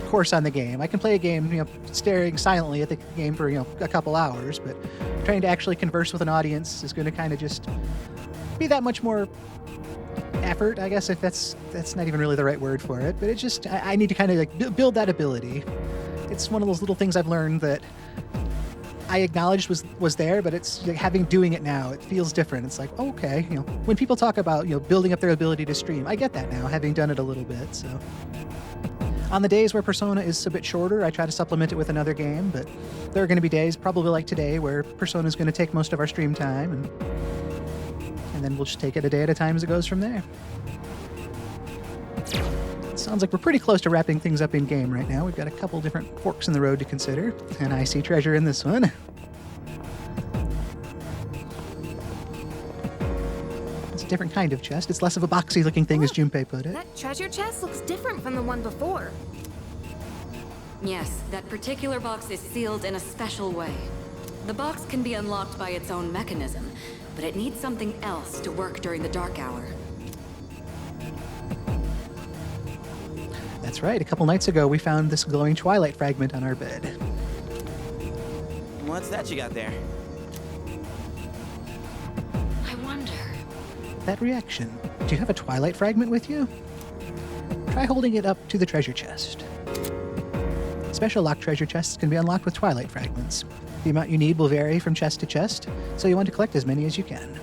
course on the game. I can play a game, staring silently at the game for a couple hours, but trying to actually converse with an audience is going to kind of just be that much more effort, I guess, if that's not even really the right word for it. But it's just I need to kind of build that ability. It's one of those little things I've learned that I acknowledged was there, but it's doing it now, it feels different. It's like, okay, when people talk about building up their ability to stream, I get that now, having done it a little bit. So on the days where Persona is a bit shorter, I try to supplement it with another game, but there are going to be days, probably like today, where Persona is going to take most of our stream time, and then we'll just take it a day at a time as it goes from there. It sounds like we're pretty close to wrapping things up in-game right now. We've got a couple different forks in the road to consider, and I see treasure in this one. It's a different kind of chest. It's less of a boxy-looking thing, as Junpei put it. That treasure chest looks different from the one before. Yes, that particular box is sealed in a special way. The box can be unlocked by its own mechanism, but it needs something else to work during the dark hour. That's right. A couple nights ago, we found this glowing twilight fragment on our bed. What's that you got there? I wonder... That reaction. Do you have a twilight fragment with you? Try holding it up to the treasure chest. Special locked treasure chests can be unlocked with twilight fragments. The amount you need will vary from chest to chest, so you want to collect as many as you can.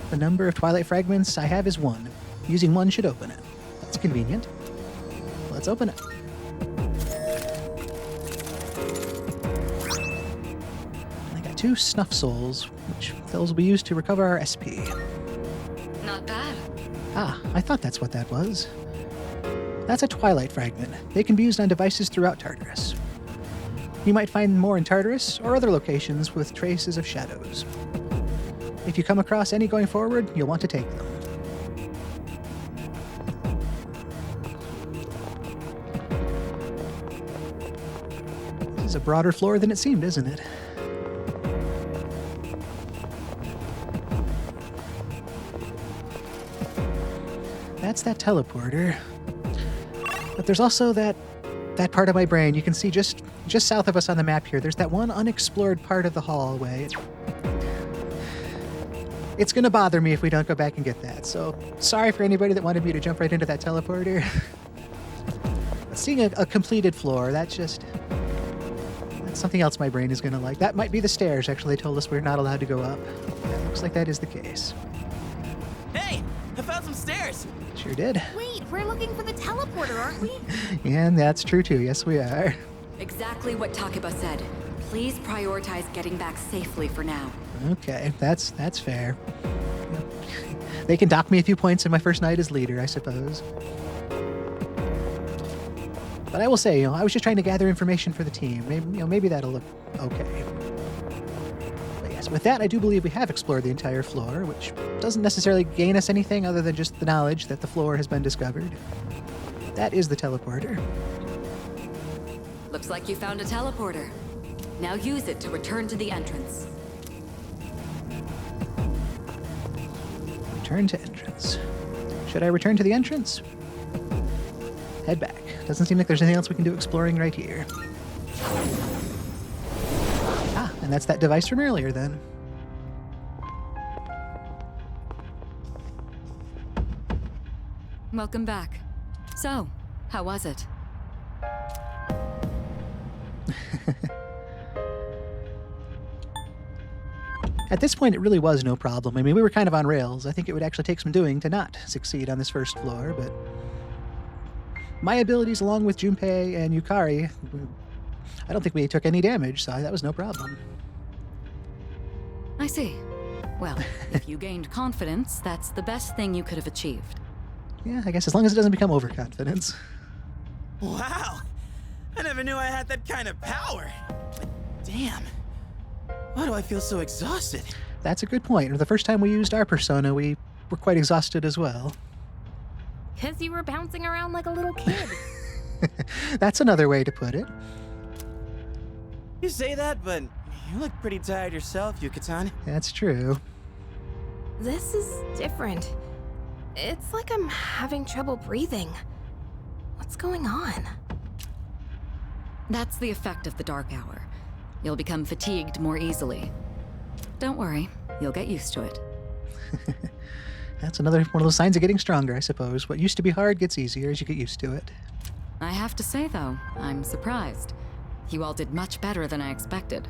The number of twilight fragments I have is 1. Using 1 should open it. That's convenient. Let's open it. I got 2 snuff souls, which those will be used to recover our SP. Not bad. Ah, I thought that's what that was. That's a twilight fragment. They can be used on devices throughout Tartarus. You might find more in Tartarus or other locations with traces of shadows. If you come across any going forward, you'll want to take them. This is a broader floor than it seemed, isn't it? That's that teleporter. But there's also that part of my brain. You can see just south of us on the map here, there's that one unexplored part of the hallway. It's going to bother me if we don't go back and get that. So sorry for anybody that wanted me to jump right into that teleporter. seeing a completed floor, that's something else my brain is going to like. That might be the stairs, actually. They told us we're not allowed to go up. That looks like that is the case. Hey, I found some stairs. Sure did. Wait, we're looking for the teleporter, aren't we? And that's true, too. Yes, we are. Exactly what Takeba said. Please prioritize getting back safely for now. Okay, that's fair. They can dock me a few points in my first night as leader, I suppose. But I will say, I was just trying to gather information for the team. Maybe that'll look okay. But yes, with that, I do believe we have explored the entire floor, which doesn't necessarily gain us anything other than just the knowledge that the floor has been discovered. That is the teleporter. Looks like you found a teleporter. Now use it to return to the entrance. Return to entrance. Should I return to the entrance? Head back. Doesn't seem like there's anything else we can do exploring right here. Ah, and that's that device from earlier then. Welcome back. So, how was it? At this point, it really was no problem. I mean, we were kind of on rails. I think it would actually take some doing to not succeed on this first floor, but my abilities, along with Junpei and Yukari, I don't think we took any damage, so that was no problem. I see. Well, if you gained confidence, that's the best thing you could have achieved. Yeah, I guess as long as it doesn't become overconfidence. Wow. I never knew I had that kind of power. But damn. Why do I feel so exhausted? That's a good point. The first time we used our persona, we were quite exhausted as well. Because you were bouncing around like a little kid. That's another way to put it. You say that, but you look pretty tired yourself, Yuka-tan. That's true. This is different. It's like I'm having trouble breathing. What's going on? That's the effect of the dark hour. You'll become fatigued more easily. Don't worry, you'll get used to it. That's another one of those signs of getting stronger, I suppose. What used to be hard gets easier as you get used to it. I have to say, though, I'm surprised. You all did much better than I expected.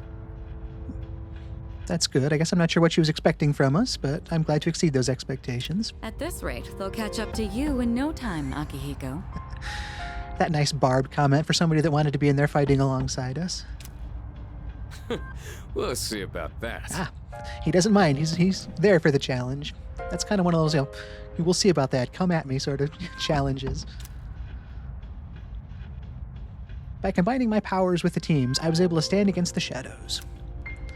That's good. I guess I'm not sure what she was expecting from us, but I'm glad to exceed those expectations. At this rate, they'll catch up to you in no time, Akihiko. That nice barbed comment for somebody that wanted to be in there fighting alongside us. We'll see about that. Ah, he doesn't mind. He's there for the challenge. That's kind of one of those, we'll see about that. Come at me sort of challenges. By combining my powers with the team's, I was able to stand against the shadows.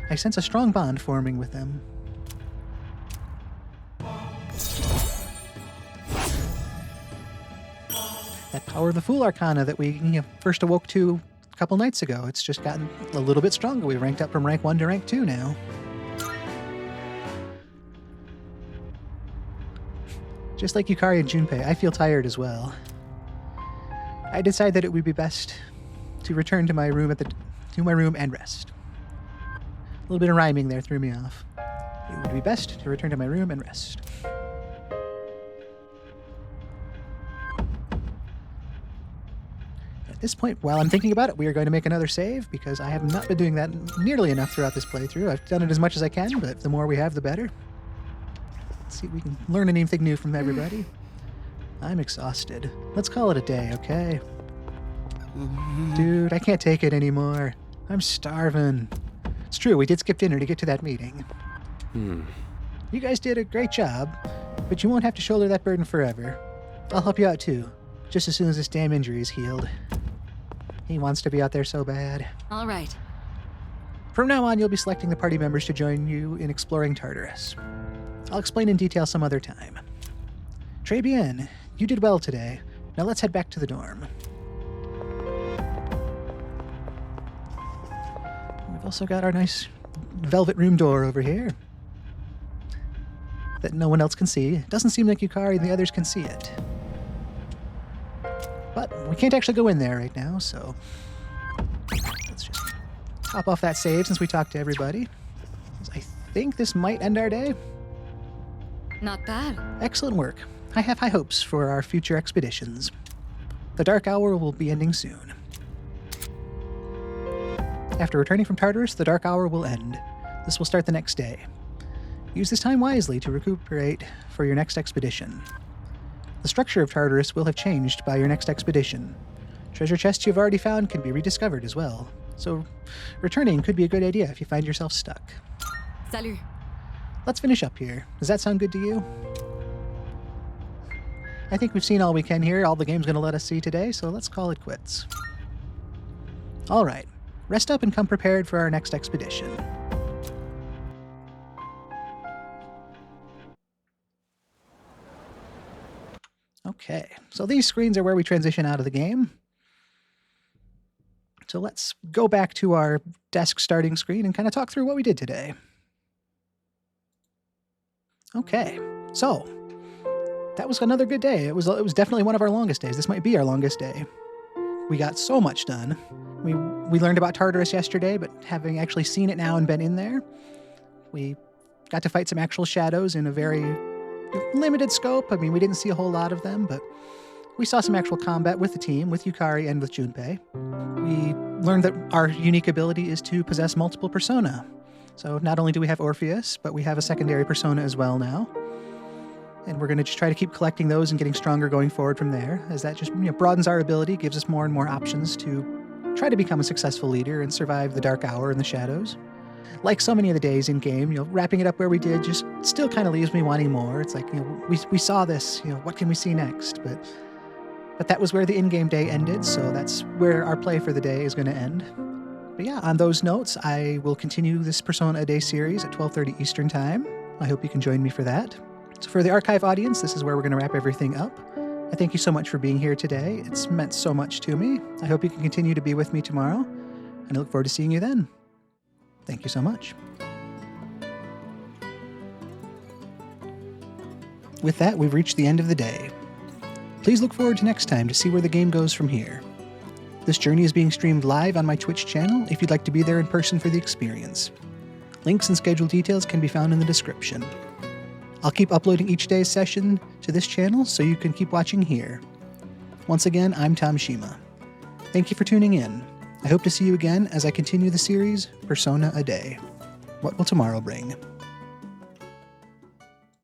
I sense a strong bond forming with them. That power of the Fool Arcana that we first awoke to a couple nights ago, it's just gotten a little bit stronger. We've ranked up from rank 1 to rank 2 now. Just like Yukari and Junpei, I feel tired as well. I decided that it would be best to return to my room and rest. A little bit of rhyming there threw me off. It would be best to return to my room and rest. At this point, while I'm thinking about it, we are going to make another save because I have not been doing that nearly enough throughout this playthrough. I've done it as much as I can, but the more we have, the better. Let's see if we can learn anything new from everybody. I'm exhausted. Let's call it a day, okay? Dude, I can't take it anymore. I'm starving. It's true, we did skip dinner to get to that meeting. You guys did a great job, but you won't have to shoulder that burden forever. I'll help you out too, just as soon as this damn injury is healed. He wants to be out there so bad. All right. From now on, you'll be selecting the party members to join you in exploring Tartarus. I'll explain in detail some other time. Très bien. You did well today. Now let's head back to the dorm. We've also got our nice velvet room door over here that no one else can see. It doesn't seem like Yukari and the others can see it. But we can't actually go in there right now, so let's just top off that save since we talked to everybody. I think this might end our day. Not bad. Excellent work. I have high hopes for our future expeditions. The dark hour will be ending soon. After returning from Tartarus, the dark hour will end. This will start the next day. Use this time wisely to recuperate for your next expedition. The structure of Tartarus will have changed by your next expedition. Treasure chests you've already found can be rediscovered as well, so returning could be a good idea if you find yourself stuck. Salut. Let's finish up here. Does that sound good to you? I think we've seen all we can here, all the game's going to let us see today, so let's call it quits. Alright, rest up and come prepared for our next expedition. Okay, so these screens are where we transition out of the game. So let's go back to our desk starting screen and kind of talk through what we did today. Okay, so that was another good day. It was definitely one of our longest days. This might be our longest day. We got so much done. We learned about Tartarus yesterday, but having actually seen it now and been in there, we got to fight some actual shadows in a very limited scope. I mean, we didn't see a whole lot of them, but we saw some actual combat with the team, with Yukari and with Junpei. We learned that our unique ability is to possess multiple persona. So not only do we have Orpheus, but we have a secondary persona as well now. And we're going to just try to keep collecting those and getting stronger going forward from there, as that just broadens our ability, gives us more and more options to try to become a successful leader and survive the dark hour and the shadows. Like so many of the days in game, wrapping it up where we did just still kind of leaves me wanting more. It's like, we saw this, what can we see next? But that was where the in-game day ended, so that's where our play for the day is going to end. But yeah, on those notes, I will continue this Persona a Day series at 12:30 Eastern Time. I hope you can join me for that. So for the archive audience, this is where we're going to wrap everything up. I thank you so much for being here today. It's meant so much to me. I hope you can continue to be with me tomorrow, and I look forward to seeing you then. Thank you so much. With that, we've reached the end of the day. Please look forward to next time to see where the game goes from here. This journey is being streamed live on my Twitch channel if you'd like to be there in person for the experience. Links and schedule details can be found in the description. I'll keep uploading each day's session to this channel so you can keep watching here. Once again, I'm Tom Shima. Thank you for tuning in. I hope to see you again as I continue the series, Persona a Day. What will tomorrow bring?